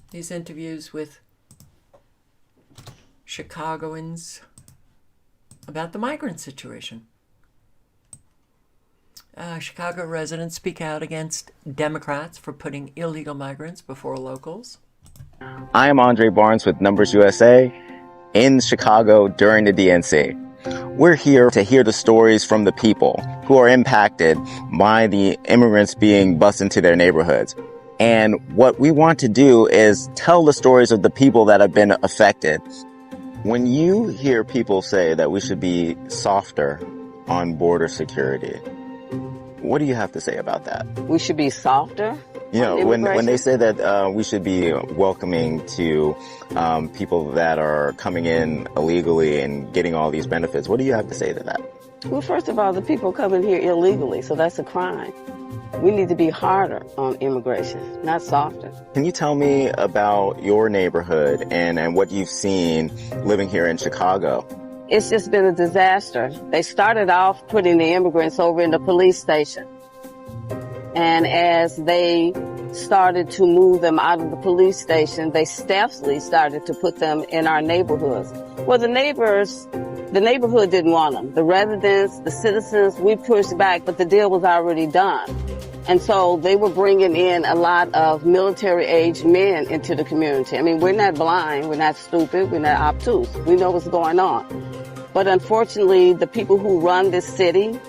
these interviews with Chicagoans about the migrant situation. Chicago residents speak out against Democrats for putting illegal migrants before locals. I am Andre Barnes with Numbers USA in Chicago during the DNC. We're here to hear the stories from the people who are impacted by the immigrants being bused into their neighborhoods. And what we want to do is tell the stories of the people that have been affected. When you hear people say that we should be softer on border security, what do you have to say about that? We should be softer? You know, when they say that we should be welcoming to people that are coming in illegally and getting all these benefits, what do you have to say to that? Well, first of all, the people coming here illegally, so that's a crime. We need to be harder on immigration, not softer. Can you tell me about your neighborhood and what you've seen living here in Chicago? It's just been a disaster. They started off putting the immigrants over in the police station. And as they started to move them out of the police station, they stealthily started to put them in our neighborhoods. Well, the neighborhood didn't want them. The residents, the citizens, we pushed back, but the deal was already done. And so they were bringing in a lot of military-aged men into the community. I mean, we're not blind, we're not stupid, we're not obtuse. We know what's going on. But unfortunately, the people who run this city,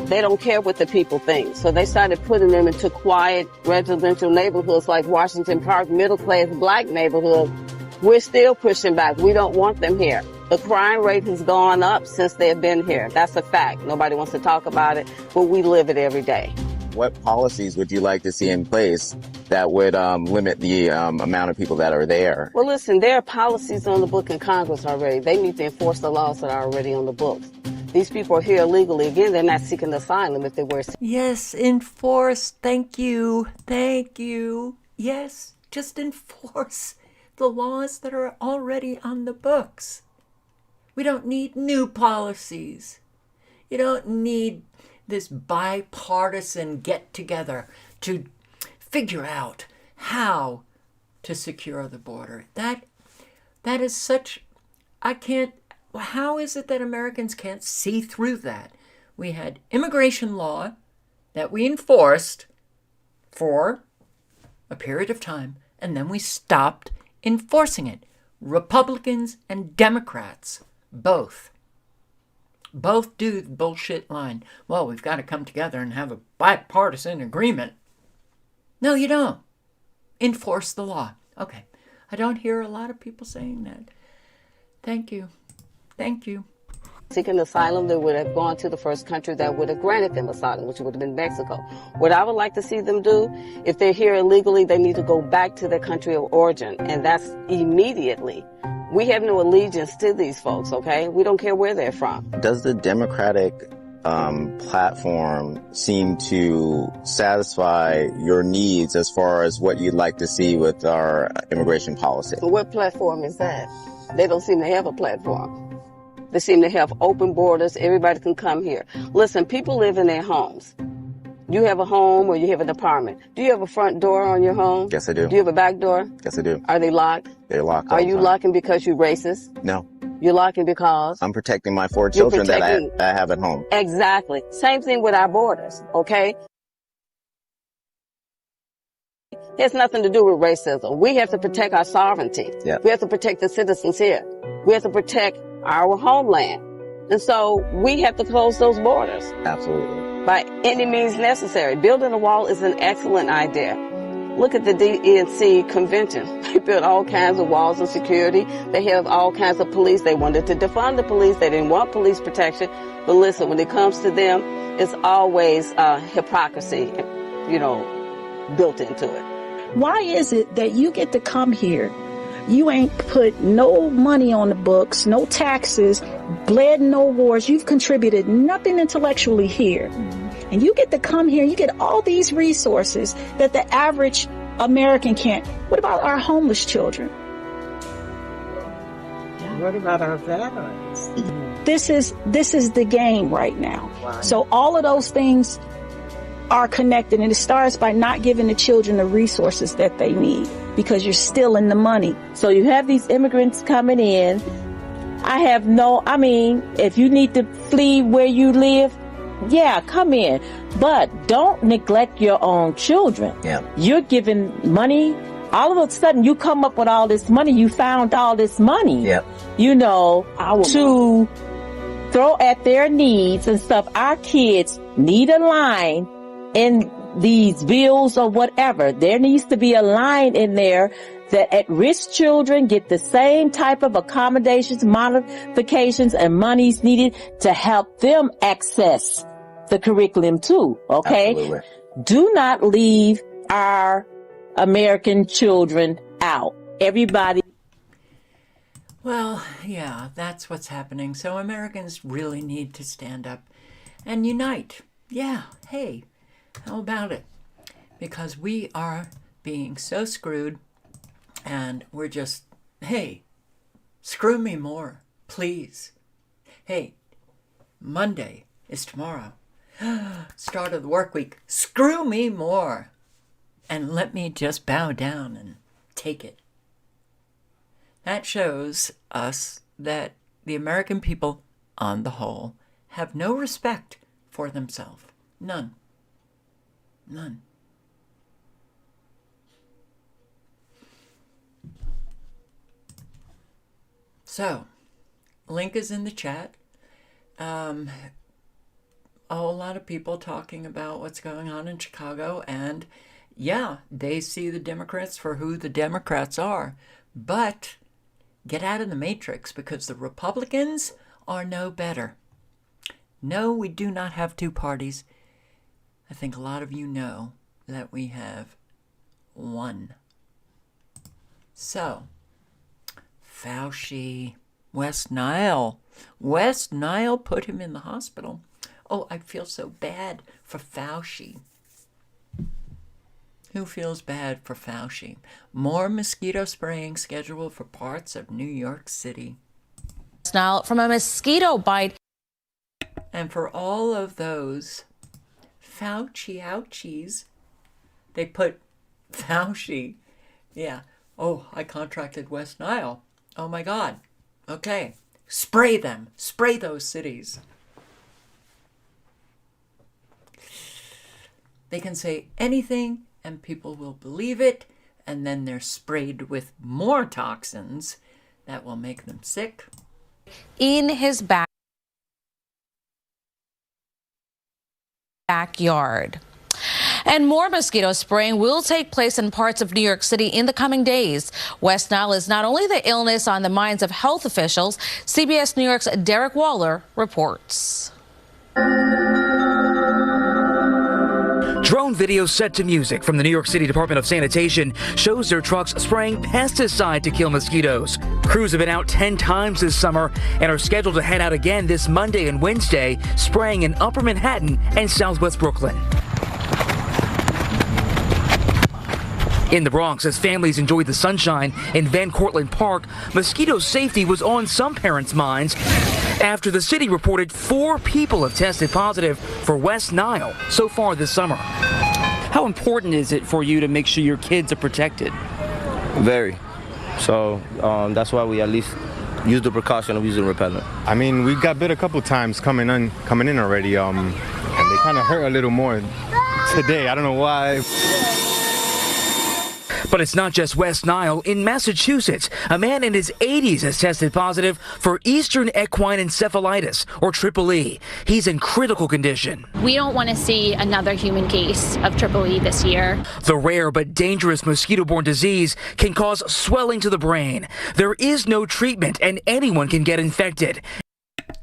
they don't care what the people think. So they started putting them into quiet residential neighborhoods like Washington Park, middle-class black neighborhoods. We're still pushing back. We don't want them here. The crime rate has gone up since they've been here. That's a fact. Nobody wants to talk about it, but we live it every day. What policies would you like to see in place that would limit the amount of people that are there? Well, listen, there are policies on the book in Congress already. They need to enforce the laws that are already on the books. These people are here illegally. Again, they're not seeking asylum if they were. Yes, enforce. Thank you. Thank you. Yes, just enforce the laws that are already on the books. We don't need new policies. You don't need this bipartisan get-together to figure out how to secure the border. That is such, how is it that Americans can't see through that? We had immigration law that we enforced for a period of time, and then we stopped enforcing it. Republicans and Democrats, both do the bullshit line. Well, we've got to come together and have a bipartisan agreement. No, you don't. Enforce the law. Okay. I don't hear a lot of people saying that. Thank you. Thank you. Seeking asylum, they would have gone to the first country that would have granted them asylum, which would have been Mexico. What I would like to see them do, if they're here illegally, they need to go back to their country of origin, and that's immediately. We have no allegiance to these folks, okay? We don't care where they're from. Does the Democratic platform seem to satisfy your needs as far as what you'd like to see with our immigration policy? What platform is that? They don't seem to have a platform. They seem to have open borders. Everybody can come here. Listen, people live in their homes. You have a home or you have an apartment. Do you have a front door on your home? Yes, I do. Do you have a back door? Yes, I do. Are they locked? They're locked. Are you locking because you're racist? No. You're locking because? I'm protecting my 4 children that I have at home. Exactly. Same thing with our borders, okay? It has nothing to do with racism. We have to protect our sovereignty. Yep. We have to protect the citizens here. We have to protect our homeland. And so we have to close those borders. Absolutely. By any means necessary. Building a wall is an excellent idea. Look at the DNC convention. They built all kinds of walls of security. They have all kinds of police. They wanted to defund the police. They didn't want police protection. But listen, when it comes to them, it's always hypocrisy, built into it. Why is it that you get to come here? You ain't put no money on the books, no taxes, bled no wars. You've contributed nothing intellectually here. And you get to come here, you get all these resources that the average American can't. What about our homeless children? What about our veterans? This is the game right now. Wow. So all of those things are connected, and it starts by not giving the children the resources that they need because you're stealing the money. So you have these immigrants coming in. If you need to flee where you live, yeah, come in. But don't neglect your own children. Yeah. You're giving money. All of a sudden, you come up with all this money. You found all this money, to throw at their needs and stuff. Our kids need a line in these bills or whatever. There needs to be a line in there that at-risk children get the same type of accommodations, modifications, and monies needed to help them access the curriculum too, okay? Absolutely. Do not leave our American children out. Everybody. Well, yeah, that's what's happening. So Americans really need to stand up and unite. Yeah, hey, how about it? Because we are being so screwed, and we're just, hey, screw me more, please. Hey, Monday is tomorrow. Start of the work week. Screw me more. And let me just bow down and take it. That shows us that the American people, on the whole, have no respect for themselves. None. None. So, link is in the chat. A whole lot of people talking about what's going on in Chicago, and yeah, they see the Democrats for who the Democrats are, but get out of the matrix, because the Republicans are no better. No, we do not have two parties. I think a lot of you know that we have one. So, Fauci, West Nile. West Nile put him in the hospital. Oh, I feel so bad for Fauci. Who feels bad for Fauci? More mosquito spraying scheduled for parts of New York City. Now, from a mosquito bite. And for all of those Fauci ouchies, they put Fauci. Yeah. Oh, I contracted West Nile. Oh my God. Okay. Spray them. Spray those cities. They can say anything and people will believe it, and then they're sprayed with more toxins that will make them sick. In his backyard. And more mosquito spraying will take place in parts of New York City in the coming days. West Nile is not only the illness on the minds of health officials. CBS New York's Derek Waller reports. Drone video set to music from the New York City Department of Sanitation shows their trucks spraying pesticide to kill mosquitoes. Crews have been out 10 times this summer and are scheduled to head out again this Monday and Wednesday, spraying in Upper Manhattan and Southwest Brooklyn. In the Bronx, as families enjoyed the sunshine in Van Cortlandt Park, mosquito safety was on some parents' minds after the city reported 4 people have tested positive for West Nile so far this summer. How important is it for you to make sure your kids are protected? Very. So that's why we at least use the precaution of using repellent. I mean, we got bit a couple times coming in already, and they kind of hurt a little more today. I don't know why. But it's not just West Nile. In Massachusetts, a man in his 80s has tested positive for Eastern equine encephalitis, or Triple E. He's in critical condition. We don't want to see another human case of Triple E this year. The rare but dangerous mosquito-borne disease can cause swelling to the brain. There is no treatment, and anyone can get infected.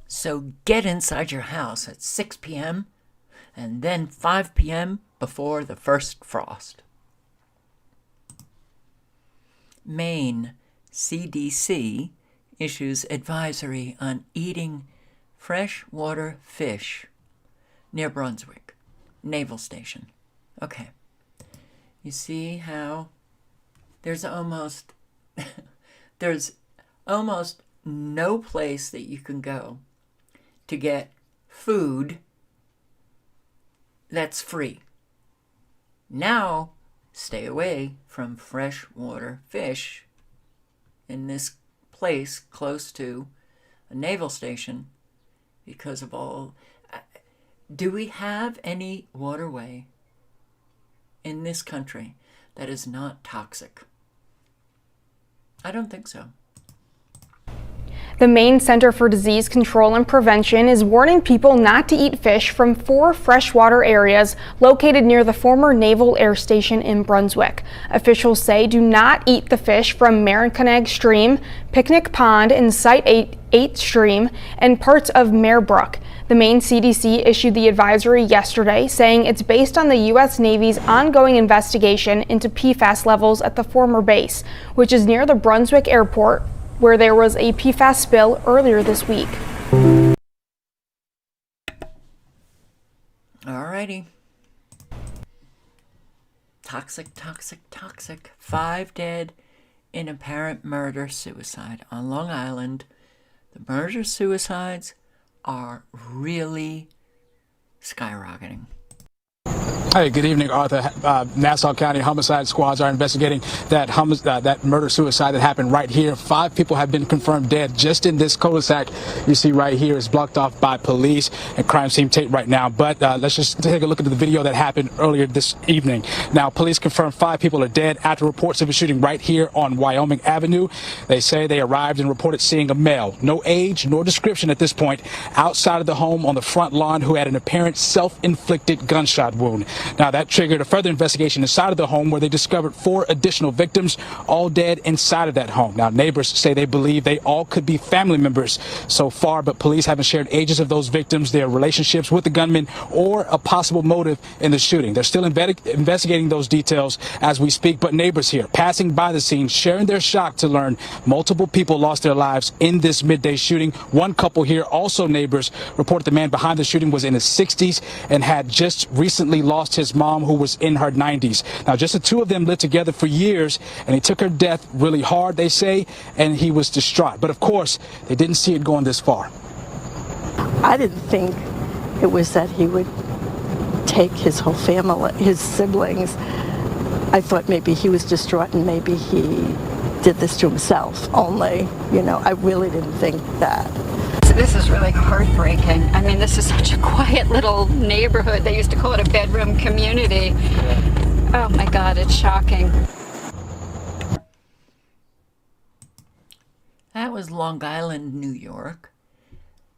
So get inside your house at 6 p.m. and then 5 p.m. before the first frost. Maine CDC issues advisory on eating freshwater fish near Brunswick Naval Station. Okay. You see how there's almost no place that you can go to get food that's free. Now, stay away from freshwater fish in this place close to a naval station because of all. Do we have any waterway in this country that is not toxic? I don't think so. The Maine Center for Disease Control and Prevention is warning people not to eat fish from 4 freshwater areas located near the former Naval Air Station in Brunswick. Officials say do not eat the fish from Marinconeg Stream, Picnic Pond, and Site 8 Stream, and parts of Mare Brook. The Maine CDC issued the advisory yesterday, saying it's based on the U.S. Navy's ongoing investigation into PFAS levels at the former base, which is near the Brunswick Airport, where there was a PFAS spill earlier this week. Alrighty. Toxic. 5 dead in apparent murder-suicide on Long Island. The murder-suicides are really skyrocketing. Hey, good evening, Arthur. Nassau County homicide squads are investigating that murder-suicide that happened right here. 5 people have been confirmed dead just in this cul-de-sac you see right here. Is blocked off by police and crime scene tape right now. But let's just take a look at the video that happened earlier this evening. Now, police confirmed 5 people are dead after reports of a shooting right here on Wyoming Avenue. They say they arrived and reported seeing a male, no age nor description at this point, outside of the home on the front lawn who had an apparent self-inflicted gunshot wound. Now, that triggered a further investigation inside of the home where they discovered 4 additional victims, all dead inside of that home. Now, neighbors say they believe they all could be family members so far, but police haven't shared ages of those victims, their relationships with the gunman, or a possible motive in the shooting. They're still investigating those details as we speak, but neighbors here passing by the scene, sharing their shock to learn multiple people lost their lives in this midday shooting. One couple here, also neighbors, reported the man behind the shooting was in his 60s and had just recently lost his mom, who was in her 90s. Now, just the 2 of them lived together for years, and he took her death really hard, they say, and he was distraught. But of course, they didn't see it going this far. I didn't think it was that he would take his whole family, his siblings. I thought maybe he was distraught and maybe he did this to himself only. You know, I really didn't think that. This is really heartbreaking. I mean, this is such a quiet little neighborhood. They used to call it a bedroom community. Oh my God, it's shocking. That was Long Island, New York.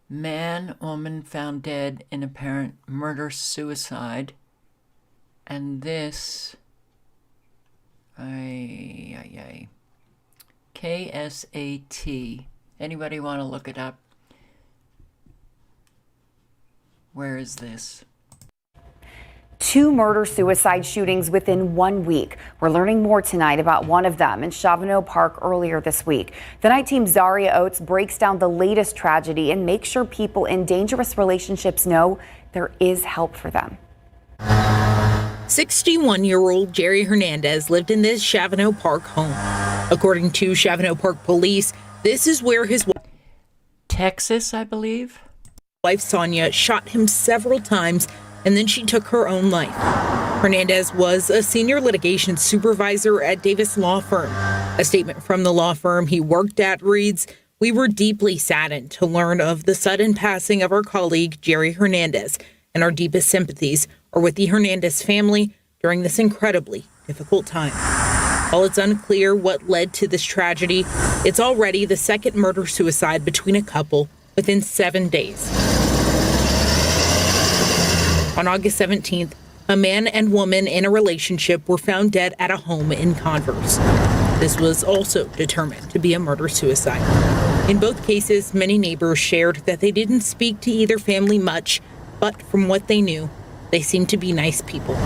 Man, woman found dead in apparent murder-suicide. And this... KSAT. Anybody want to look it up? Where is this? 2 murder-suicide shootings within 1 week. We're learning more tonight about one of them in Chavano Park earlier this week. The night team Zaria Oates breaks down the latest tragedy and makes sure people in dangerous relationships know there is help for them. 61-year-old Jerry Hernandez lived in this Chavano Park home. According to Chavano Park police, this is where his Texas, I believe. Wife Sonia shot him several times, and then she took her own life. Hernandez was a senior litigation supervisor at Davis Law Firm. A statement from the law firm he worked at reads, "We were deeply saddened to learn of the sudden passing of our colleague, Jerry Hernandez, and our deepest sympathies are with the Hernandez family during this incredibly difficult time." While it's unclear what led to this tragedy, it's already the second murder-suicide between a couple within 7 days. On August 17th, a man and woman in a relationship were found dead at a home in Converse. This was also determined to be a murder-suicide. In both cases, many neighbors shared that they didn't speak to either family much, but from what they knew, they seemed to be nice people.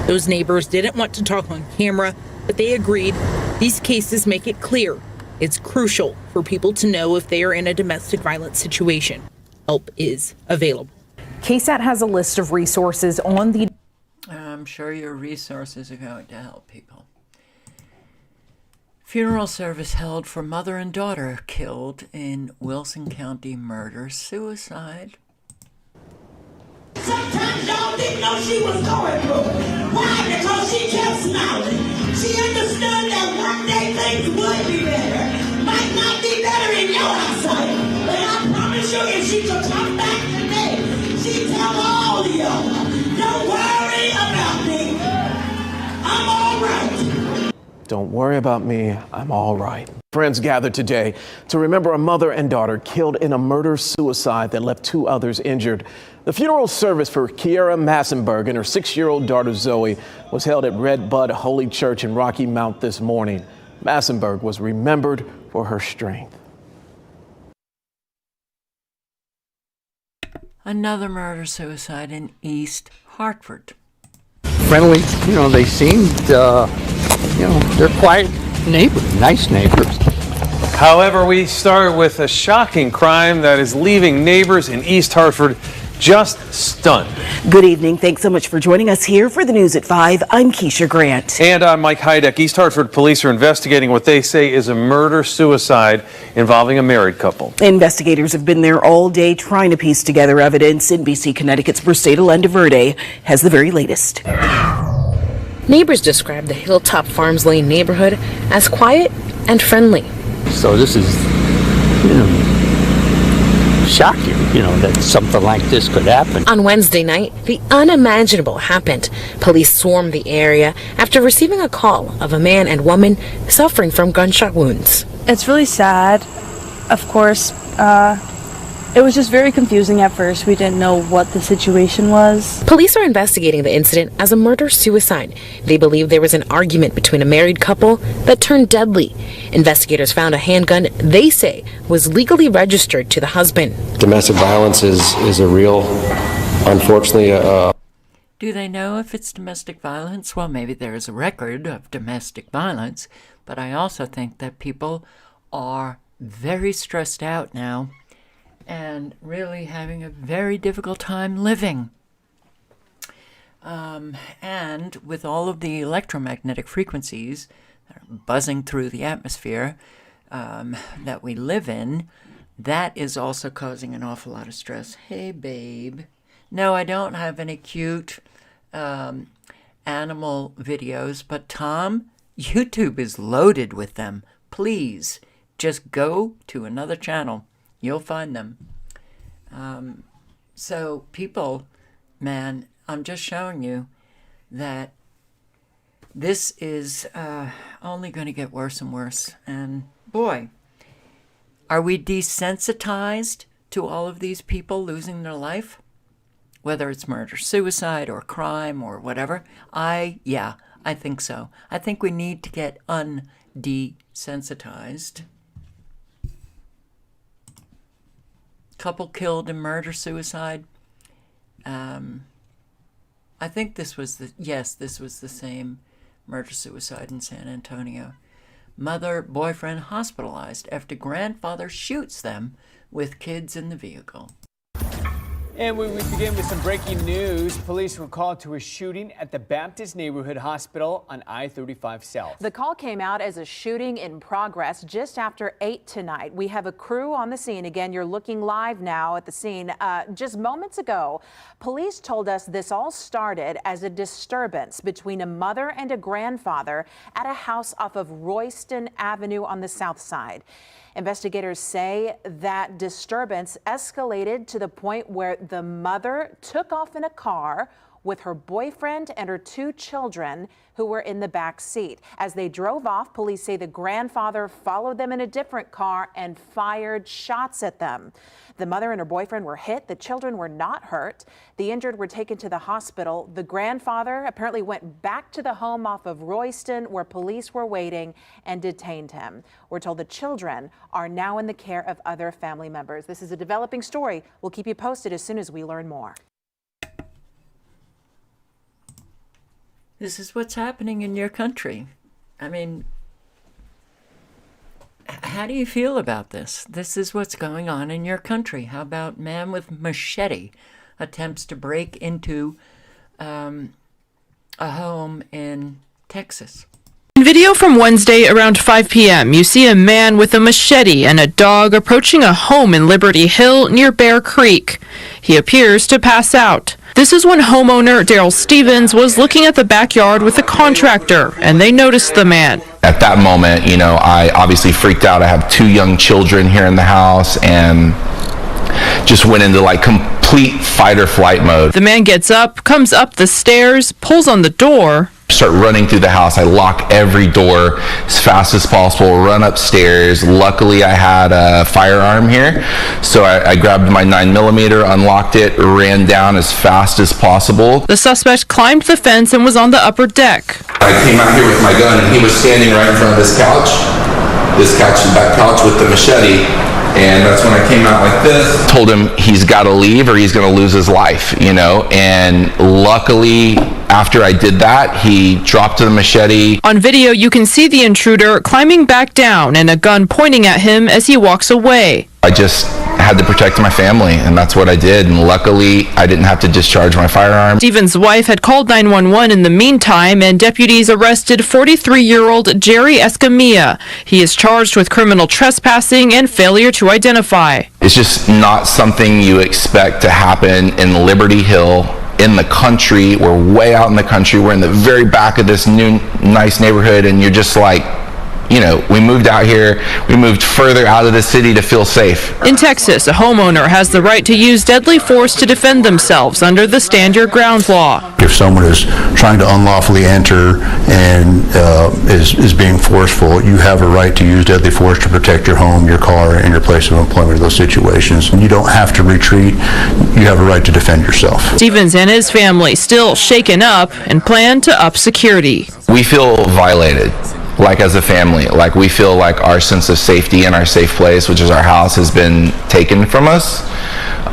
Those neighbors didn't want to talk on camera, but they agreed these cases make it clear it's crucial for people to know if they are in a domestic violence situation. Help is available. KSAT has a list of resources on the... I'm sure your resources are going to help people. Funeral service held for mother and daughter killed in Wilson County murder-suicide. Sometimes y'all didn't know she was going through. Why? Because she kept smiling. She understood that one day things would be better. Might not be better in your eyesight, but I promise you if she could come back today, she'd tell all of y'all, don't worry about me. I'm all right. Don't worry about me. I'm all right. Friends gathered today to remember a mother and daughter killed in a murder-suicide that left 2 others injured. The funeral service for Kiera Massenberg and her 6-year-old daughter Zoe was held at Red Bud Holy Church in Rocky Mount this morning. Massenberg was remembered for her strength. Another murder-suicide in East Hartford. Friendly, they seemed, they're quiet neighbors, nice neighbors. However, we start with a shocking crime that is leaving neighbors in East Hartford just stunned. Good evening. Thanks so much for joining us here for the news at 5. I'm Keisha Grant. And I'm Mike Heideck. East Hartford police are investigating what they say is a murder-suicide involving a married couple. Investigators have been there all day trying to piece together evidence. NBC Connecticut's Bruseda Landaverde has the very latest. Neighbors describe the Hilltop Farms Lane neighborhood as quiet and friendly. So this is, shocking, that something like this could happen. On Wednesday night, the unimaginable happened. Police swarmed the area after receiving a call of a man and woman suffering from gunshot wounds. It's really sad. Of course, it was just very confusing at first. We didn't know what the situation was. Police are investigating the incident as a murder-suicide. They believe there was an argument between a married couple that turned deadly. Investigators found a handgun they say was legally registered to the husband. Domestic violence is a real, unfortunately, Do they know if it's domestic violence? Well, maybe there's a record of domestic violence, but I also think that people are very stressed out now and really having a very difficult time living. And with all of the electromagnetic frequencies that are buzzing through the atmosphere that we live in, that is also causing an awful lot of stress. Hey, babe. No, I don't have any cute animal videos, but Tom, YouTube is loaded with them. Please, just go to another channel. You'll find them. So people, man, I'm just showing you that this is only going to get worse and worse. And boy, are we desensitized to all of these people losing their life? Whether it's murder, suicide, or crime, or whatever. I think so. I think we need to get undesensitized. Couple killed in murder suicide. I think this was the same murder suicide in San Antonio. Mother, boyfriend hospitalized after grandfather shoots them with kids in the vehicle. And we begin with some breaking news. Police were called to a shooting at the Baptist Neighborhood Hospital on I-35 South. The call came out as a shooting in progress just after 8 tonight. We have a crew on the scene. Again, you're looking live now at the scene. Just moments ago, police told us this all started as a disturbance between a mother and a grandfather at a house off of Royston Avenue on the south side. Investigators say that disturbance escalated to the point where the mother took off in a car with her boyfriend and her 2 children who were in the back seat. As they drove off, police say the grandfather followed them in a different car and fired shots at them. The mother and her boyfriend were hit. The children were not hurt. The injured were taken to the hospital. The grandfather apparently went back to the home off of Royston where police were waiting and detained him. We're told the children are now in the care of other family members. This is a developing story. We'll keep you posted as soon as we learn more. This is what's happening in your country. I mean, how do you feel about this? This is what's going on in your country. How about man with machete attempts to break into a home in Texas? In video from Wednesday around 5 p.m., you see a man with a machete and a dog approaching a home in Liberty Hill near Bear Creek. He appears to pass out. This is when homeowner Daryl Stevens was looking at the backyard with a contractor, and they noticed the man. At that moment, I obviously freaked out. I have 2 young children here in the house and just went into complete fight or flight mode. The man gets up, comes up the stairs, pulls on the door, Start running through the house. I lock every door as fast as possible, run upstairs. Luckily, I had a firearm here, so I grabbed my 9mm, unlocked it, ran down as fast as possible. The suspect climbed the fence and was on the upper deck. I came out here with my gun, and he was standing right in front of this couch, the back couch with the machete. And that's when I came out like this. Told him he's got to leave or he's going to lose his life, you know. And luckily, after I did that, he dropped the machete. On video, you can see the intruder climbing back down and a gun pointing at him as he walks away. I just had to protect my family, and that's what I did. And luckily, I didn't have to discharge my firearm. Stephen's wife had called 911 in the meantime, and deputies arrested 43-year-old Jerry Escamilla. He is charged with criminal trespassing and failure to identify. It's just not something you expect to happen in Liberty Hill. In the country, we're way out in the country. We're in the very back of this new, nice neighborhood, and you're just like, you know, we moved out here, we moved further out of the city to feel safe. In Texas, a homeowner has the right to use deadly force to defend themselves under the Stand Your Ground law. If someone is trying to unlawfully enter and is being forceful, you have a right to use deadly force to protect your home, your car, and your place of employment in those situations. And you don't have to retreat. You have a right to defend yourself. Stevens and his family still shaken up and plan to up security. We feel violated. Like as a family, like we feel like our sense of safety and our safe place, which is our house, has been taken from us.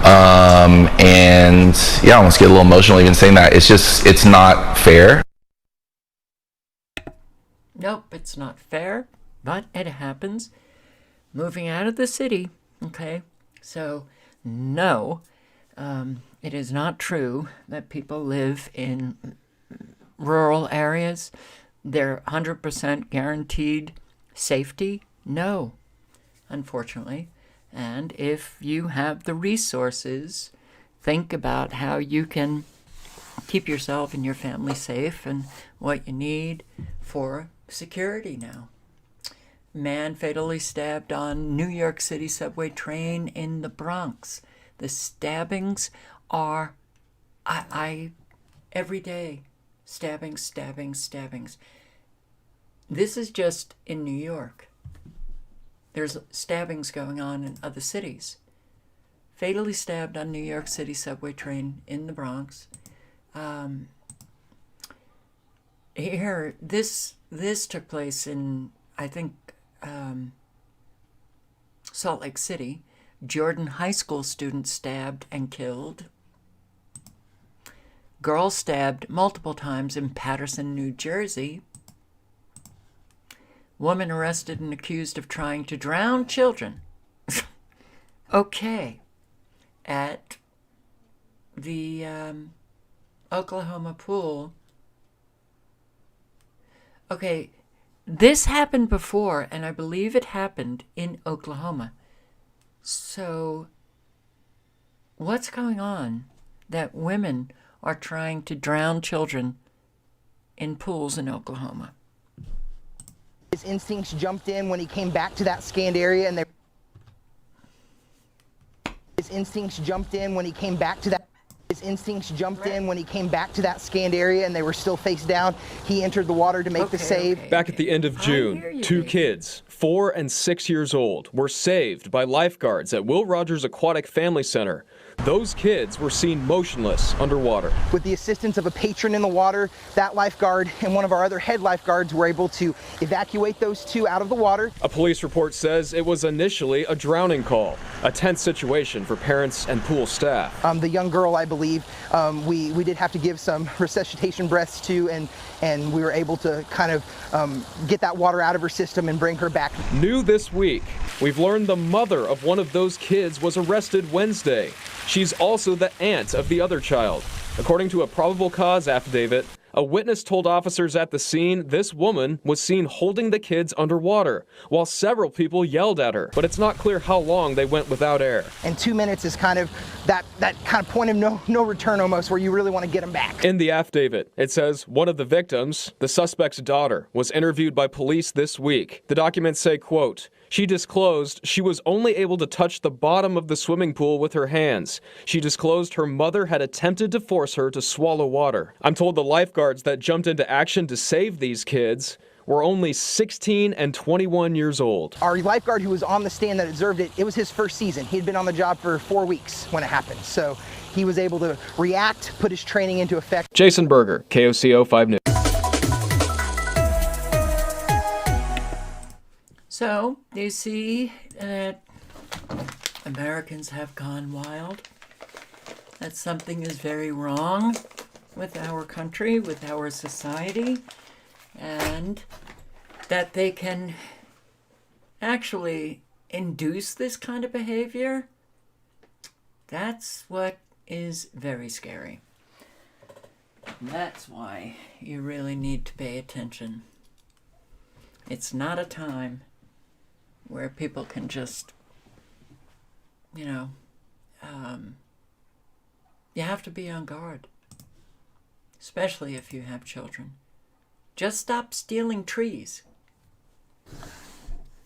And yeah, I almost get a little emotional even saying that. It's not fair. Nope, it's not fair, but it happens. Moving out of the city, okay? So, no, it is not true that people live in rural areas. They're 100% guaranteed safety? No, unfortunately. And if you have the resources, think about how you can keep yourself and your family safe and what you need for security now. Man fatally stabbed on New York City subway train in the Bronx. The stabbings are, every day, stabbings. This is just in New York. There's stabbings going on in other cities. Fatally stabbed on New York City subway train in the Bronx. Here, this took place in, I think, Salt Lake City. Jordan High School student stabbed and killed. Girl stabbed multiple times in Paterson, New Jersey. Woman arrested and accused of trying to drown children. Okay. At the Oklahoma pool. Okay, this happened before, and I believe it happened in Oklahoma. So, what's going on that women are trying to drown children in pools in Oklahoma? His instincts jumped in when he came back to that scanned area, and his instincts jumped in when he came back to that. His instincts jumped in when he came back to that scanned area, and they were still face down. He entered the water to make the save. Back at the end of June, two kids, 4 and 6 years old, were saved by lifeguards at Will Rogers Aquatic Family Center. Those kids were seen motionless underwater. With the assistance of a patron in the water, that lifeguard and one of our other head lifeguards were able to evacuate those two out of the water. A police report says it was initially a drowning call, a tense situation for parents and pool staff. The young girl, I believe, we did have to give some resuscitation breaths to, and we were able to kind of get that water out of her system and bring her back. New this week, we've learned the mother of one of those kids was arrested Wednesday. She's also the aunt of the other child. According to a probable cause affidavit, a witness told officers at the scene this woman was seen holding the kids underwater while several people yelled at her, but it's not clear how long they went without air. And 2 minutes is kind of that kind of point of no return almost, where you really want to get them back. In the affidavit, it says one of the victims, the suspect's daughter, was interviewed by police this week. The documents say, quote, She disclosed she was only able to touch the bottom of the swimming pool with her hands. She disclosed her mother had attempted to force her to swallow water. I'm told the lifeguards that jumped into action to save these kids were only 16 and 21 years old. Our lifeguard who was on the stand that observed it, it was his first season. He had been on the job for 4 weeks when it happened. So he was able to react, put his training into effect. Jason Berger, KOCO 5 News. So, you see that Americans have gone wild, that something is very wrong with our country, with our society, and that they can actually induce this kind of behavior. That's what is very scary. And that's why you really need to pay attention. It's not a time where people can just, you have to be on guard, especially if you have children. Just stop stealing trees.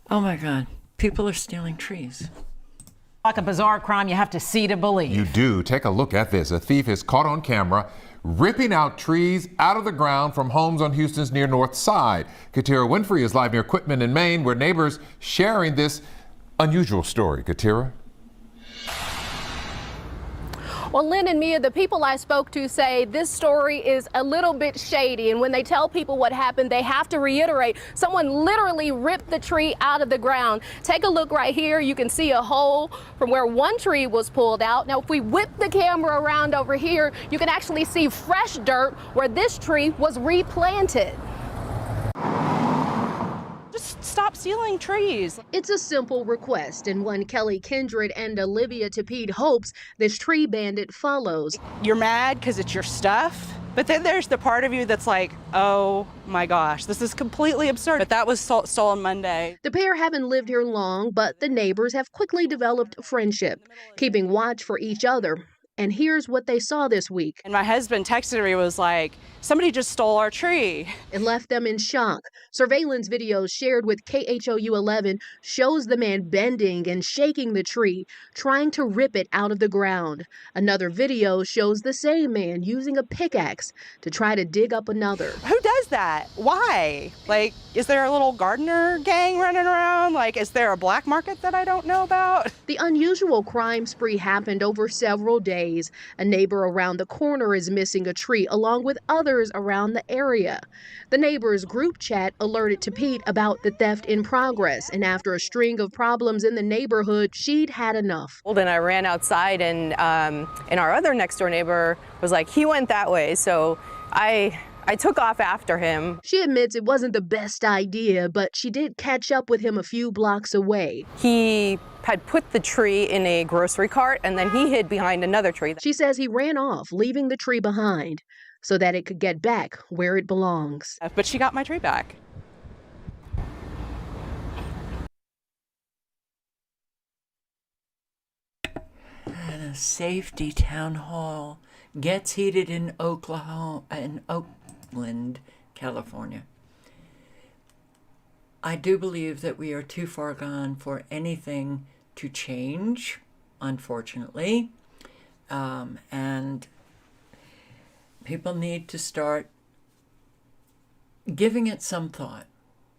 Oh my God, people are stealing trees. Like a bizarre crime you have to see to believe. You do. Take a look at this. A thief is caught on camera ripping out trees out of the ground from homes on Houston's near North Side. Katira Winfrey is live near Quitman in Maine, where neighbors sharing this unusual story. Katira? Well, Lynn and Mia, the people I spoke to say this story is a little bit shady. And when they tell people what happened, they have to reiterate someone literally ripped the tree out of the ground. Take a look right here. You can see a hole from where one tree was pulled out. Now, if we whip the camera around over here, you can actually see fresh dirt where this tree was replanted. Just stop stealing trees. It's a simple request, and one Kelly Kindred and Olivia Tepede hopes this tree bandit follows. You're mad because it's your stuff, but then there's the part of you that's like, oh my gosh, this is completely absurd. But that was stolen Monday. The pair haven't lived here long, but the neighbors have quickly developed a friendship, keeping watch for each other. And here's what they saw this week. And my husband texted me, was like, somebody just stole our tree. It left them in shock. Surveillance videos shared with KHOU 11 shows the man bending and shaking the tree, trying to rip it out of the ground. Another video shows the same man using a pickaxe to try to dig up another. Who does that? Why? Like, is there a little gardener gang running around? Like, is there a black market that I don't know about? The unusual crime spree happened over several days. A neighbor around the corner is missing a tree along with others around the area. The neighbors group chat alerted Tepede about the theft in progress, and after a string of problems in the neighborhood, she'd had enough. Well, then I ran outside, and our other next door neighbor was like, he went that way, so I took off after him. She admits it wasn't the best idea, but she did catch up with him a few blocks away. He had put the tree in a grocery cart, and then he hid behind another tree. She says he ran off, leaving the tree behind so that it could get back where it belongs. But she got my tree back. And a safety town hall gets heated in Oakland, California. I do believe that we are too far gone for anything to change, unfortunately. And people need to start giving it some thought.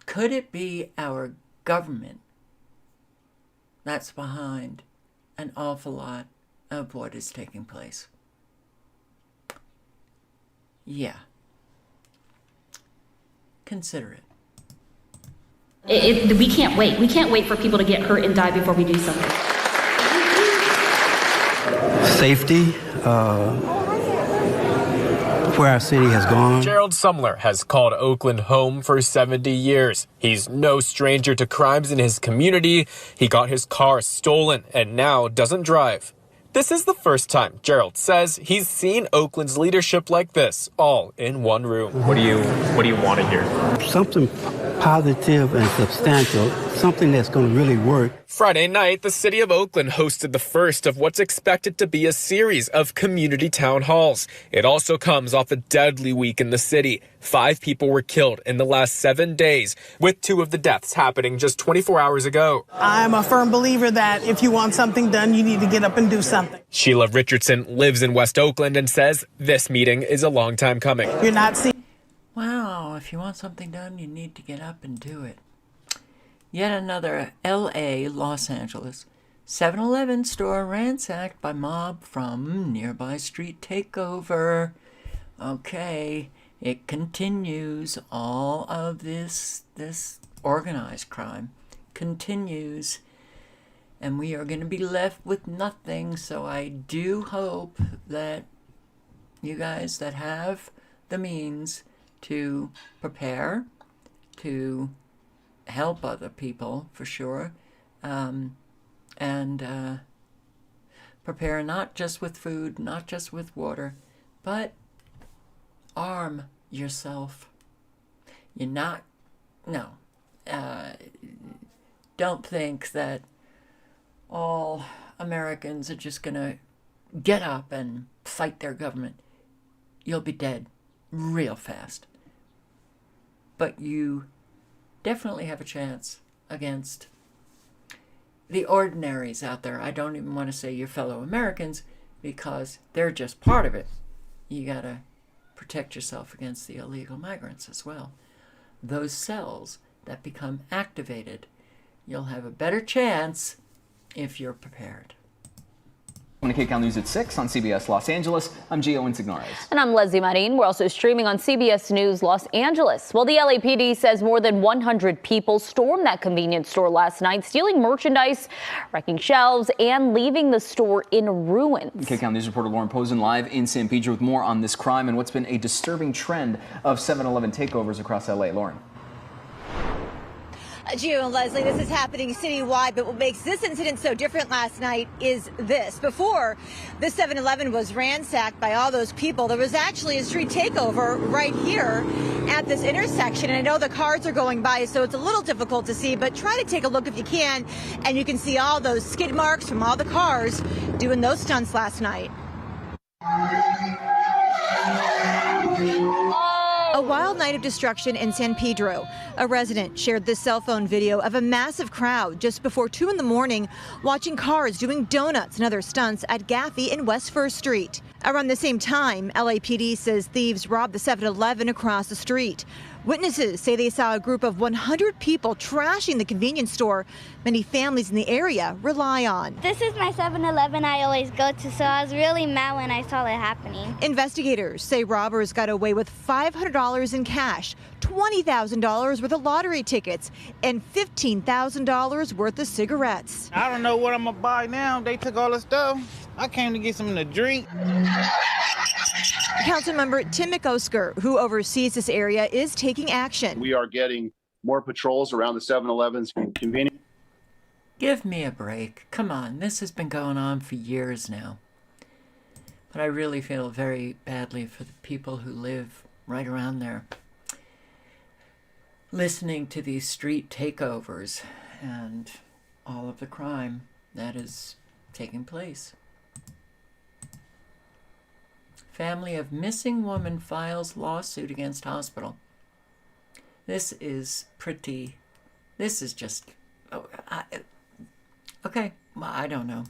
Could it be our government that's behind an awful lot of what is taking place? Yeah. Consider it. We can't wait. We can't wait for people to get hurt and die before we do something. Safety, where our city has gone. Gerald Sumler has called Oakland home for 70 years. He's no stranger to crimes in his community. He got his car stolen and now doesn't drive. This is the first time Gerald says he's seen Oakland's leadership like this, all in one room. What do you want to hear? Something positive and substantial, something that's going to really work. Friday night, the city of Oakland hosted the first of what's expected to be a series of community town halls. It also comes off a deadly week in the city. 5 people were killed in the last 7 days, with 2 of the deaths happening just 24 hours ago. I'm a firm believer that if you want something done, you need to get up and do something. Sheila Richardson lives in West Oakland and says this meeting is a long time coming. You're not seeing. Wow, if you want something done, you need to get up and do it. Yet another L.A., Los Angeles, 7-Eleven store ransacked by mob from nearby street takeover. Okay, it continues. All of this organized crime continues. And we are going to be left with nothing. So I do hope that you guys that have the means to prepare, to help other people, for sure, and prepare not just with food, not just with water, but arm yourself. Don't think that all Americans are just gonna get up and fight their government. You'll be dead real fast. But you definitely have a chance against the ordinaries out there. I don't even want to say your fellow Americans, because they're just part of it. You gotta protect yourself against the illegal migrants as well. Those cells that become activated, you'll have a better chance if you're prepared. On KCAL News at 6 on CBS Los Angeles, I'm Gio Insignares. And I'm Leslie Marin. We're also streaming on CBS News Los Angeles. Well, the LAPD says more than 100 people stormed that convenience store last night, stealing merchandise, wrecking shelves, and leaving the store in ruins. KCAL News reporter Lauren Posen live in San Pedro with more on this crime and what's been a disturbing trend of 7-Eleven takeovers across LA. Lauren. Gio and Leslie, this is happening citywide, but what makes this incident so different last night is this. Before the 7-Eleven was ransacked by all those people, there was actually a street takeover right here at this intersection. And I know the cars are going by, so it's a little difficult to see, but try to take a look if you can, and you can see all those skid marks from all the cars doing those stunts last night. A wild night of destruction in San Pedro. A resident shared this cell phone video of a massive crowd just before 2 in the morning watching cars doing donuts and other stunts at Gaffey and West 1st Street. Around the same time, LAPD says thieves robbed the 7-Eleven across the street. Witnesses say they saw a group of 100 people trashing the convenience store many families in the area rely on. This is my 7-Eleven I always go to, so I was really mad when I saw it happening. Investigators say robbers got away with $500 in cash, $20,000 worth of lottery tickets, and $15,000 worth of cigarettes. I don't know what I'm gonna buy now. They took all the stuff. I came to get something to drink. Councilmember Tim McOsker, who oversees this area, is taking action. We are getting more patrols around the 7-Elevens convenience. Give me a break. Come on, this has been going on for years now. But I really feel very badly for the people who live right around there, listening to these street takeovers and all of the crime that is taking place. Family of missing woman files lawsuit against hospital. This is just, okay, I don't know.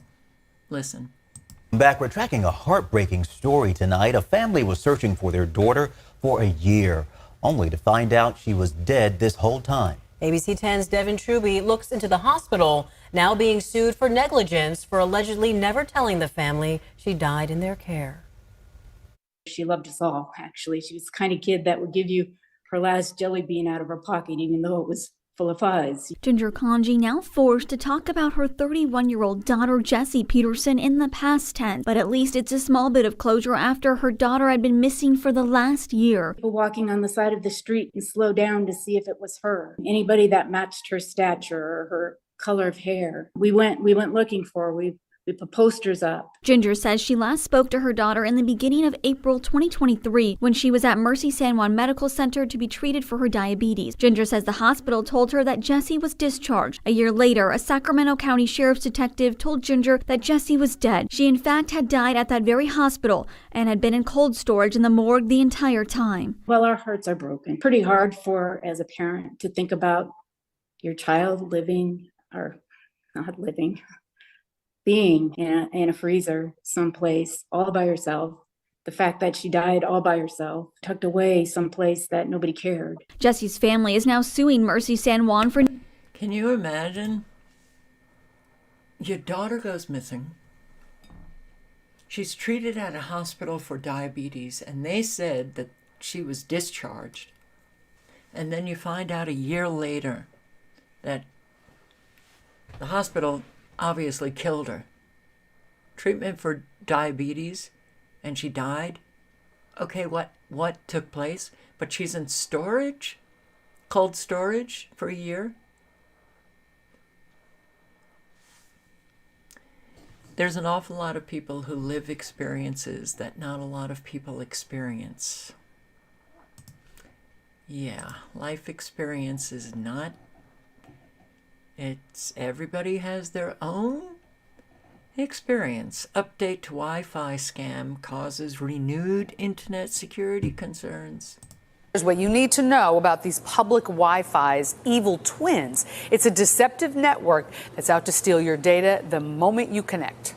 Listen. Back, we're tracking a heartbreaking story tonight. A family was searching for their daughter for a year, only to find out she was dead this whole time. ABC 10's Devin Truby looks into the hospital now being sued for negligence for allegedly never telling the family she died in their care. She loved us all, actually. She was the kind of kid that would give you her last jelly bean out of her pocket, even though it was full of fuzz. Ginger Kanji now forced to talk about her 31-year-old daughter, Jessie Peterson, in the past tense. But at least it's a small bit of closure after her daughter had been missing for the last year. People walking on the side of the street and slow down to see if it was her. Anybody that matched her stature or her color of hair. We went looking for her. We put posters up. Ginger says she last spoke to her daughter in the beginning of April 2023 when she was at Mercy San Juan Medical Center to be treated for her diabetes. Ginger says the hospital told her that Jessie was discharged. A year later, a Sacramento County Sheriff's detective told Ginger that Jessie was dead. She in fact had died at that very hospital and had been in cold storage in the morgue the entire time. Well, our hearts are broken. Pretty hard as a parent to think about your child living or not living, being in a freezer someplace all by herself. The fact that she died all by herself, tucked away someplace that nobody cared. Jessie's family is now suing Mercy San Juan for... Can you imagine? Your daughter goes missing. She's treated at a hospital for diabetes, and they said that she was discharged. And then you find out a year later that the hospital obviously killed her. Treatment for diabetes, and she died. Okay, what took place? But she's in storage, cold storage for a year. There's an awful lot of people who live experiences that not a lot of people experience. Yeah, life experience is not... everybody has their own experience. Update to Wi-Fi scam causes renewed internet security concerns. Here's what you need to know about these public Wi-Fi's evil twins. It's a deceptive network that's out to steal your data the moment you connect.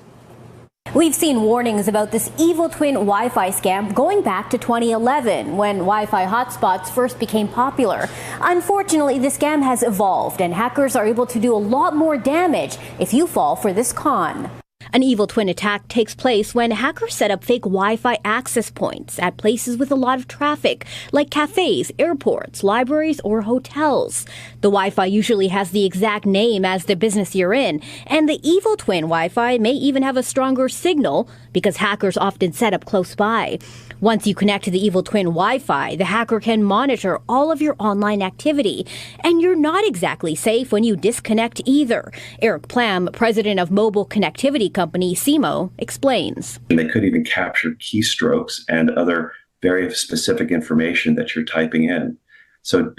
We've seen warnings about this evil twin Wi-Fi scam going back to 2011 when Wi-Fi hotspots first became popular. Unfortunately, the scam has evolved and hackers are able to do a lot more damage if you fall for this con. An evil twin attack takes place when hackers set up fake Wi-Fi access points at places with a lot of traffic, like cafes, airports, libraries, or hotels. The Wi-Fi usually has the exact name as the business you're in, and the evil twin Wi-Fi may even have a stronger signal because hackers often set up close by. Once you connect to the evil twin Wi-Fi, the hacker can monitor all of your online activity, and you're not exactly safe when you disconnect either. Eric Plam, president of mobile connectivity company SEMO, explains. They could even capture keystrokes and other very specific information that you're typing in. So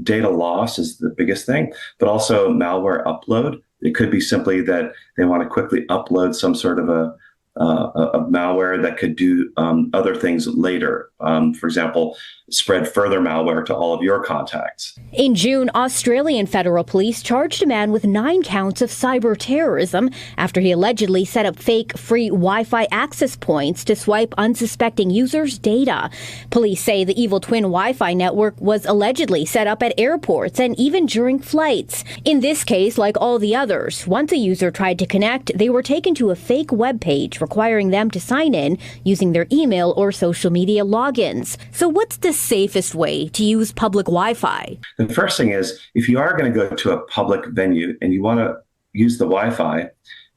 data loss is the biggest thing, but also malware upload. It could be simply that they want to quickly upload some sort of a malware that could do other things later. For example, spread further malware to all of your contacts. In June, Australian federal police charged a man with 9 counts of cyber terrorism after he allegedly set up fake free Wi-Fi access points to swipe unsuspecting users' data. Police say the evil twin Wi-Fi network was allegedly set up at airports and even during flights. In this case, like all the others, once a user tried to connect, they were taken to a fake web page requiring them to sign in using their email or social media logins. So what's the safest way to use public Wi-Fi? The first thing is, if you are going to go to a public venue and you want to use the Wi-Fi,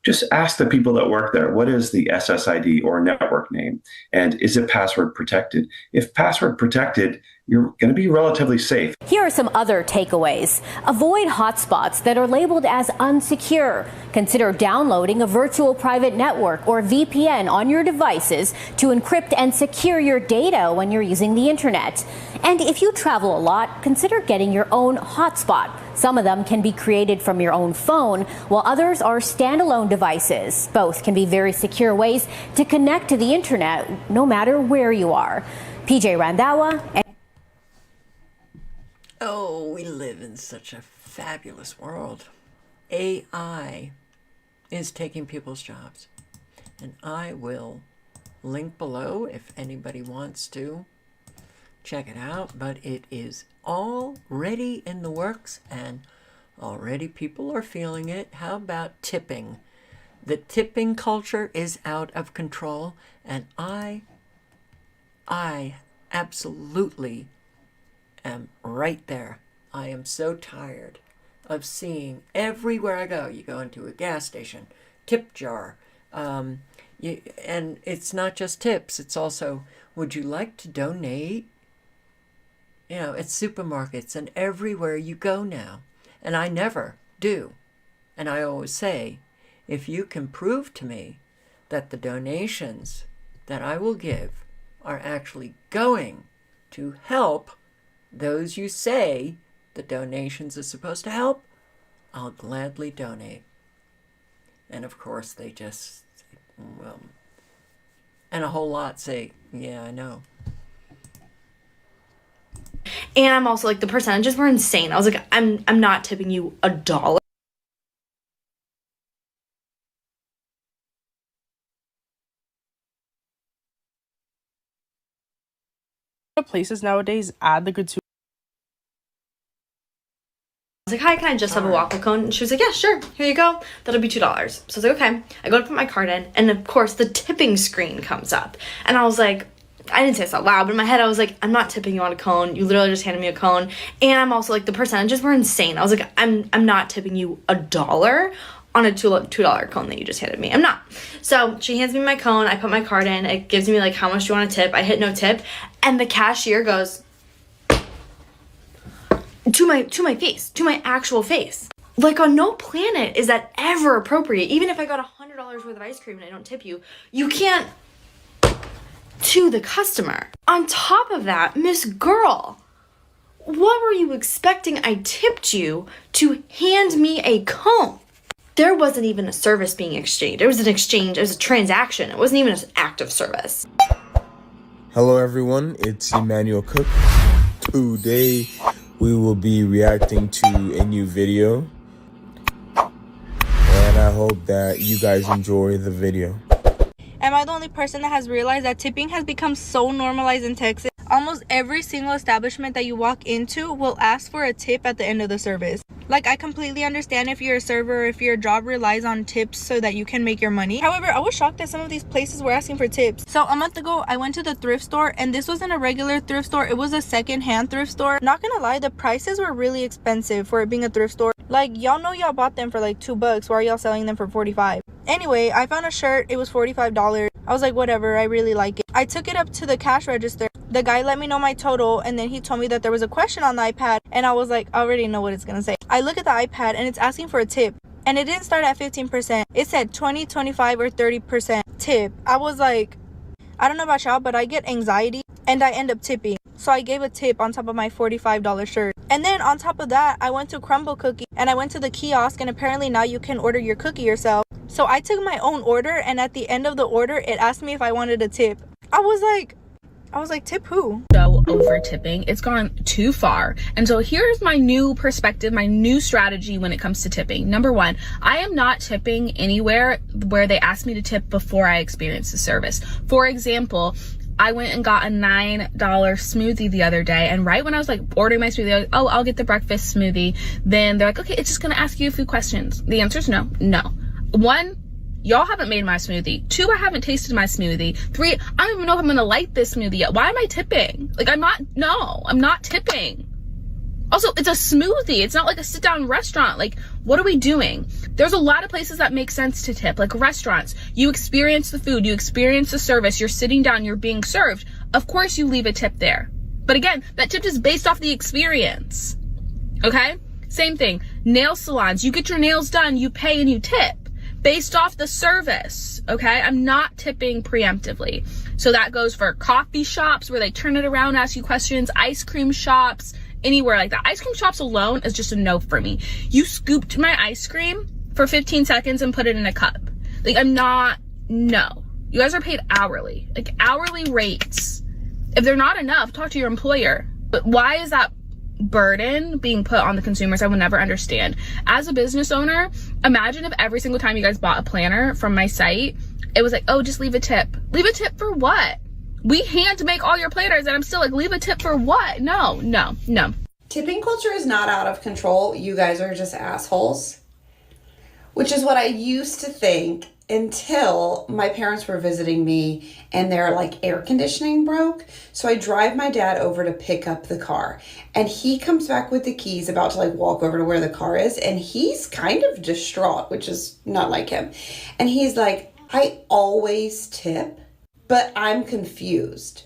just ask the people that work there, what is the SSID or network name? And is it password protected? If password protected, you're going to be relatively safe. Here are some other takeaways. Avoid hotspots that are labeled as unsecure. Consider downloading a virtual private network or VPN on your devices to encrypt and secure your data when you're using the internet. And if you travel a lot, consider getting your own hotspot. Some of them can be created from your own phone, while others are standalone devices. Both can be very secure ways to connect to the internet, no matter where you are. PJ Randhawa. Oh, we live in such a fabulous world. AI is taking people's jobs. And I will link below if anybody wants to check it out. But it is already in the works and already people are feeling it. How about tipping? The tipping culture is out of control. And I absolutely am right there. I am so tired of seeing everywhere I go. You go into a gas station, tip jar. And it's not just tips. It's also, would you like to donate? You know, at supermarkets and everywhere you go now. And I never do. And I always say, if you can prove to me that the donations that I will give are actually going to help those you say the donations are supposed to help, I'll gladly donate. And of course they just say, well, and a whole lot say, yeah, I know. And I'm also like, the percentages were insane. I was like, I'm not tipping you $1. Places nowadays add the gratuity. I was like, hi, can I just have a waffle cone? And she was like, yeah, sure, here you go. That'll be $2. So I was like, okay. I go to put my card in, and of course the tipping screen comes up. And I was like, I didn't say this out loud, but in my head I was like, I'm not tipping you on a cone. You literally just handed me a cone. And I'm also like, the percentages were insane. I was like, I'm not tipping you $1 on a $2 cone that you just handed me. I'm not. So she hands me my cone. I put my card in. It gives me like, how much do you want to tip? I hit no tip. And the cashier goes to my face, to my actual face. Like, on no planet is that ever appropriate. Even if I got $100 worth of ice cream and I don't tip you, you can't to the customer. On top of that, Miss Girl, what were you expecting I tipped you to hand me a cone? There wasn't even a service being exchanged. It was an exchange. It was a transaction. It wasn't even an act of service. Hello everyone, it's Emmanuel Cook. Today we will be reacting to a new video, and I hope that you guys enjoy the video. Am I the only person that has realized that tipping has become so normalized in Texas? Almost every single establishment that you walk into will ask for a tip at the end of the service. Like, I completely understand if you're a server or if your job relies on tips so that you can make your money. However, I was shocked that some of these places were asking for tips. So a month ago, I went to the thrift store, and this wasn't a regular thrift store. It was a second-hand thrift store. Not gonna lie, the prices were really expensive for it being a thrift store. Like, y'all know y'all bought them for like $2. Why are y'all selling them for $45? Anyway, I found a shirt. It was $45. I was like, whatever, I really like it. I took it up to the cash register. The guy let me know my total, and then he told me that there was a question on the iPad, and I was like, I already know what it's gonna say. I look at the iPad, and it's asking for a tip, and it didn't start at 15%. It said 20, 25, or 30% tip. I was like, I don't know about y'all, but I get anxiety, and I end up tipping. So I gave a tip on top of my $45 shirt. And then on top of that, I went to Crumble Cookie, and I went to the kiosk, and apparently now you can order your cookie yourself. So I took my own order, and at the end of the order, it asked me if I wanted a tip. I was like, tip who? So over tipping, it's gone too far. And so here's my new perspective, my new strategy when it comes to tipping. Number one, I am not tipping anywhere where they ask me to tip before I experience the service. For example, I went and got a $9 smoothie the other day, and right when I was like ordering my smoothie, I was like, oh, I'll get the breakfast smoothie. Then they're like, okay, it's just gonna ask you a few questions. The answer is no. One, y'all haven't made my smoothie. 2, I haven't tasted my smoothie. 3, I don't even know if I'm gonna like this smoothie yet. Why am I tipping? Like, I'm not tipping. Also, it's a smoothie. It's not like a sit-down restaurant. Like, what are we doing? There's a lot of places that make sense to tip, like restaurants. You experience the food, you experience the service, you're sitting down, you're being served. Of course you leave a tip there. But again, that tip is based off the experience, okay? Same thing, nail salons. You get your nails done, you pay and you tip based off the service, okay? I'm not tipping preemptively. So that goes for coffee shops where they turn it around, ask you questions, ice cream shops, anywhere like that. Ice cream shops alone is just a no for me. You scooped my ice cream for 15 seconds and put it in a cup. Like, no. You guys are paid hourly, like hourly rates. If they're not enough, talk to your employer. But why is that burden being put on the consumers? I will never understand. As a business owner, imagine if every single time you guys bought a planner from my site, it was like, oh, just leave a tip. Leave a tip for what? We hand make all your planners, and I'm still like, leave a tip for what? No. Tipping culture is not out of control. You guys are just assholes, which is what I used to think until my parents were visiting me and their like air conditioning broke. So I drive my dad over to pick up the car, and he comes back with the keys, about to like walk over to where the car is, and he's kind of distraught, which is not like him. And he's like, I always tip, but I'm confused.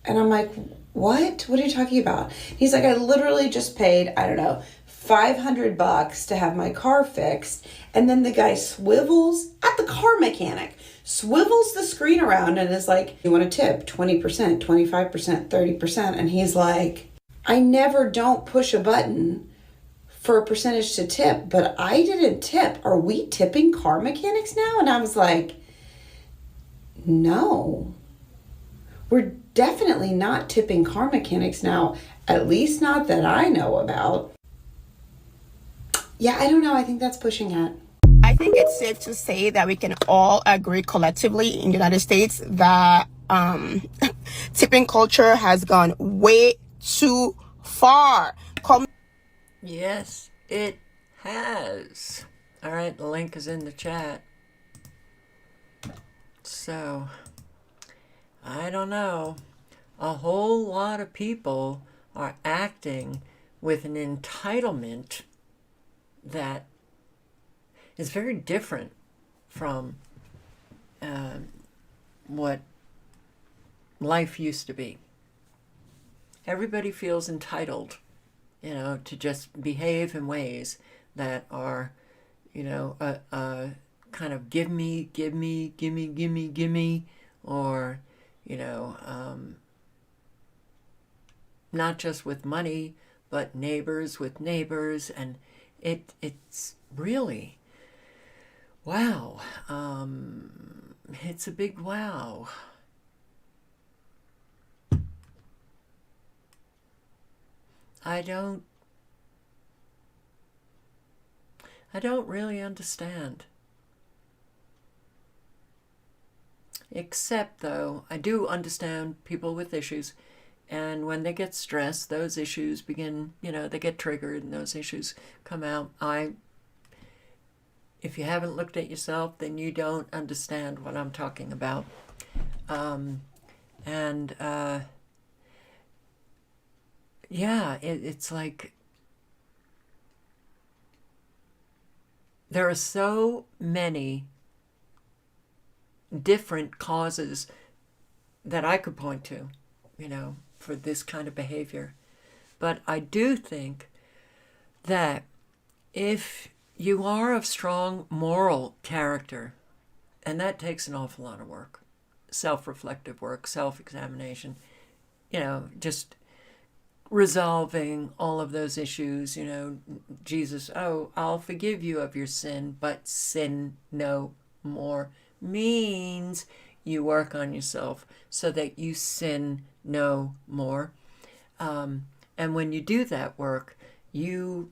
And I'm like, what are you talking about? He's like, I literally just paid, I don't know, $500 to have my car fixed, and then the guy swivels at the car mechanic, swivels the screen around and is like, you want to tip 20%, 25%, 30%, and he's like, I never don't push a button for a percentage to tip, but I didn't tip. Are we tipping car mechanics now? And I was like, no, we're definitely not tipping car mechanics now, at least not that I know about. Yeah, I don't know. I think that's pushing it. I think it's safe to say that we can all agree collectively in the United States that tipping culture has gone way too far. Yes, it has. All right, the link is in the chat. So, I don't know. A whole lot of people are acting with an entitlement that is very different from what life used to be. Everybody feels entitled, to just behave in ways that are, kind of give me, or, not just with money, but neighbors with neighbors, and it's really, wow. It's a big wow. I don't really understand. Except, though, I do understand people with issues. And when they get stressed, those issues begin, they get triggered and those issues come out. If you haven't looked at yourself, then you don't understand what I'm talking about. It's like there are so many different causes that I could point to, for this kind of behavior. But I do think that if you are of strong moral character, and that takes an awful lot of work, self-reflective work, self-examination, just resolving all of those issues, Jesus, I'll forgive you of your sin, but sin no more, means you work on yourself so that you sin no more. And when you do that work, you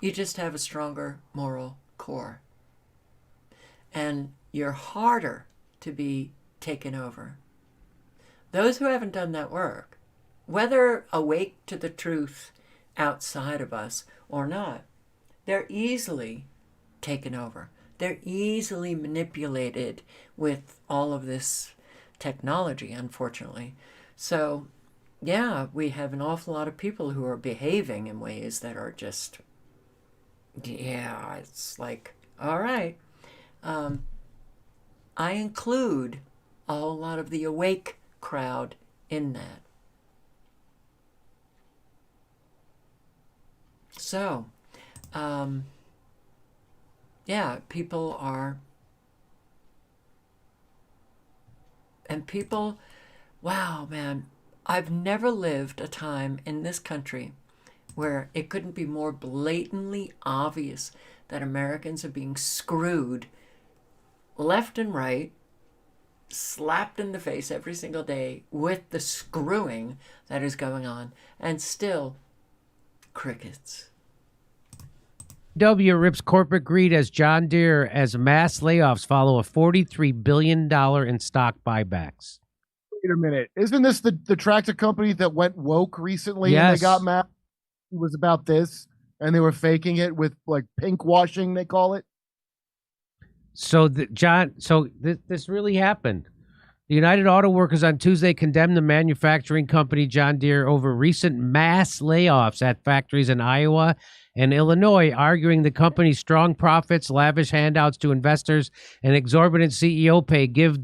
just have a stronger moral core. And you're harder to be taken over. Those who haven't done that work, whether awake to the truth outside of us or not, they're easily taken over. They're easily manipulated with all of this technology, unfortunately. So, yeah, we have an awful lot of people who are behaving in ways that are just, it's like, all right. I include a whole lot of the awake crowd in that. So, people are, and people, wow, man, I've never lived a time in this country where it couldn't be more blatantly obvious that Americans are being screwed left and right, slapped in the face every single day with the screwing that is going on, and still crickets. W rips corporate greed as John Deere as mass layoffs follow a $43 billion in stock buybacks. Wait a minute. Isn't this the tractor company that went woke recently? Yes. And they got mad? It was about this, and they were faking it with like pink washing, they call it. So, this really happened. The United Auto Workers on Tuesday condemned the manufacturing company John Deere over recent mass layoffs at factories in Iowa and Illinois, arguing the company's strong profits, lavish handouts to investors, and exorbitant CEO pay give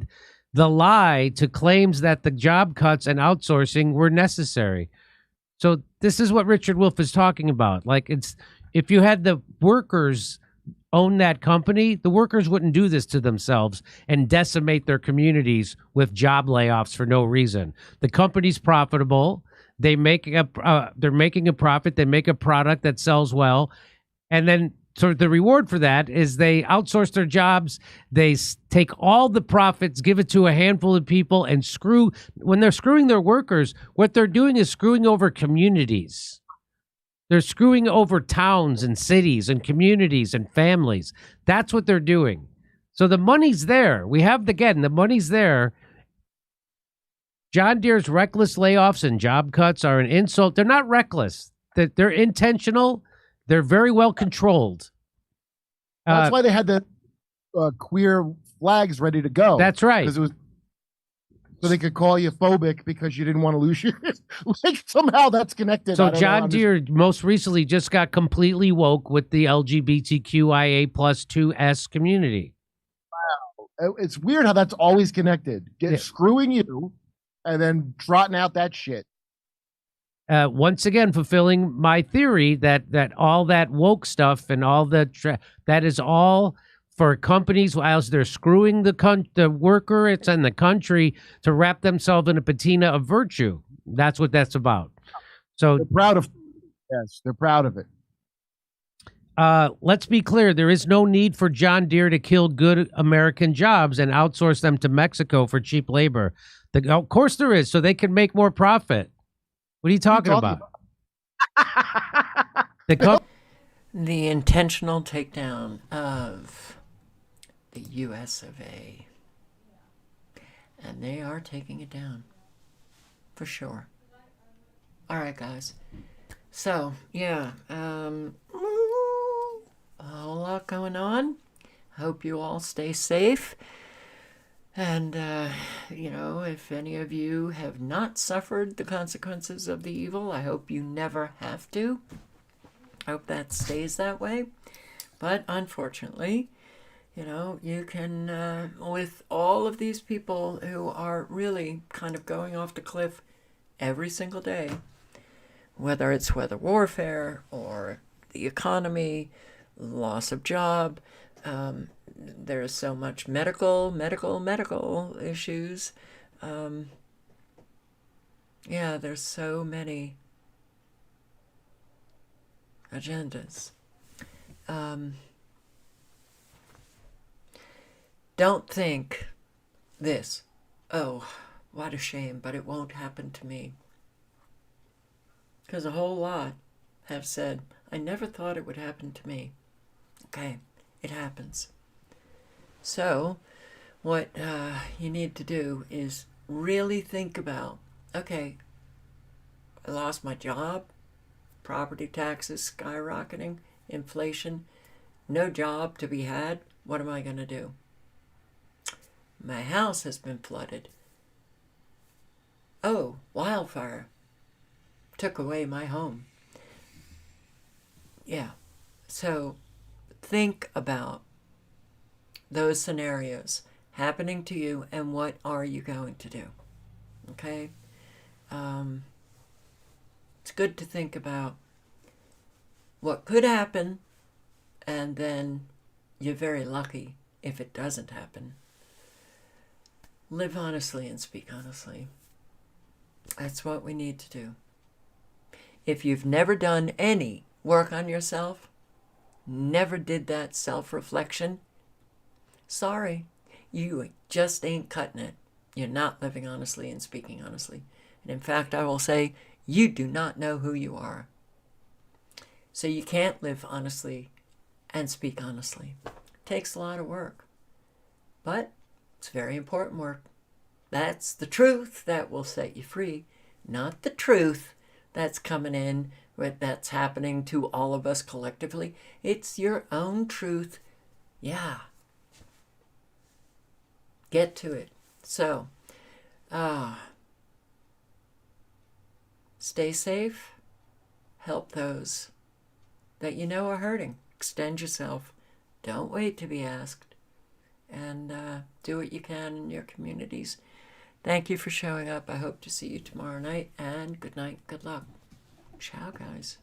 the lie to claims that the job cuts and outsourcing were necessary. So this is what Richard Wolff is talking about. Like, it's, if you had the workers own that company, the workers wouldn't do this to themselves and decimate their communities with job layoffs for no reason. The company's profitable. They're making a profit. They make a product that sells well. And then so the reward for that is they outsource their jobs. They take all the profits, give it to a handful of people, and when they're screwing their workers, what they're doing is screwing over communities. They're screwing over towns and cities and communities and families. That's what they're doing. So the money's there. The money's there. John Deere's reckless layoffs and job cuts are an insult. They're not reckless. They're intentional. They're very well controlled. That's why they had the queer flags ready to go. That's right. Because it was so they could call you phobic because you didn't want to lose your like somehow that's connected. So John Deere most recently just got completely woke with the LGBTQIA plus 2S community. Wow. It's weird how that's always connected. Screwing you and then trotting out that shit. Once again, fulfilling my theory that all that woke stuff and all that is all for companies as they're screwing the worker, it's in the country to wrap themselves in a patina of virtue. That's what that's about. So they're proud of. Yes, they're proud of it. Let's be clear. There is no need for John Deere to kill good American jobs and outsource them to Mexico for cheap labor. Of course there is, so they can make more profit. What are you talking about? The intentional takedown of the US of A. And they are taking it down. For sure. All right, guys. So, yeah. A whole lot going on. Hope you all stay safe. And, if any of you have not suffered the consequences of the evil, I hope you never have to. I hope that stays that way. But unfortunately, you can, with all of these people who are really kind of going off the cliff every single day, whether it's weather warfare or the economy, loss of job, there's so much medical issues. There's so many agendas. Don't think this, oh, what a shame, but it won't happen to me. Because a whole lot have said, I never thought it would happen to me. Okay, it happens. So, what you need to do is really think about, okay, I lost my job, property taxes skyrocketing, inflation, no job to be had. What am I going to do? My house has been flooded. Oh, wildfire took away my home. Yeah, so think about those scenarios happening to you and what are you going to do? Okay? It's good to think about what could happen, and then you're very lucky if it doesn't happen. Live honestly and speak honestly. That's what we need to do. If you've never done any work on yourself, never did that self-reflection, sorry, you just ain't cutting it. You're not living honestly and speaking honestly. And in fact, I will say, you do not know who you are. So you can't live honestly and speak honestly. It takes a lot of work. But it's very important work. That's the truth that will set you free, not the truth that's coming in, that's happening to all of us collectively. It's your own truth. Yeah. Get to it. So, stay safe. Help those that you know are hurting. Extend yourself. Don't wait to be asked. and do what you can in your communities. Thank you for showing up. I hope to see you tomorrow night, and good night, good luck. Ciao, guys.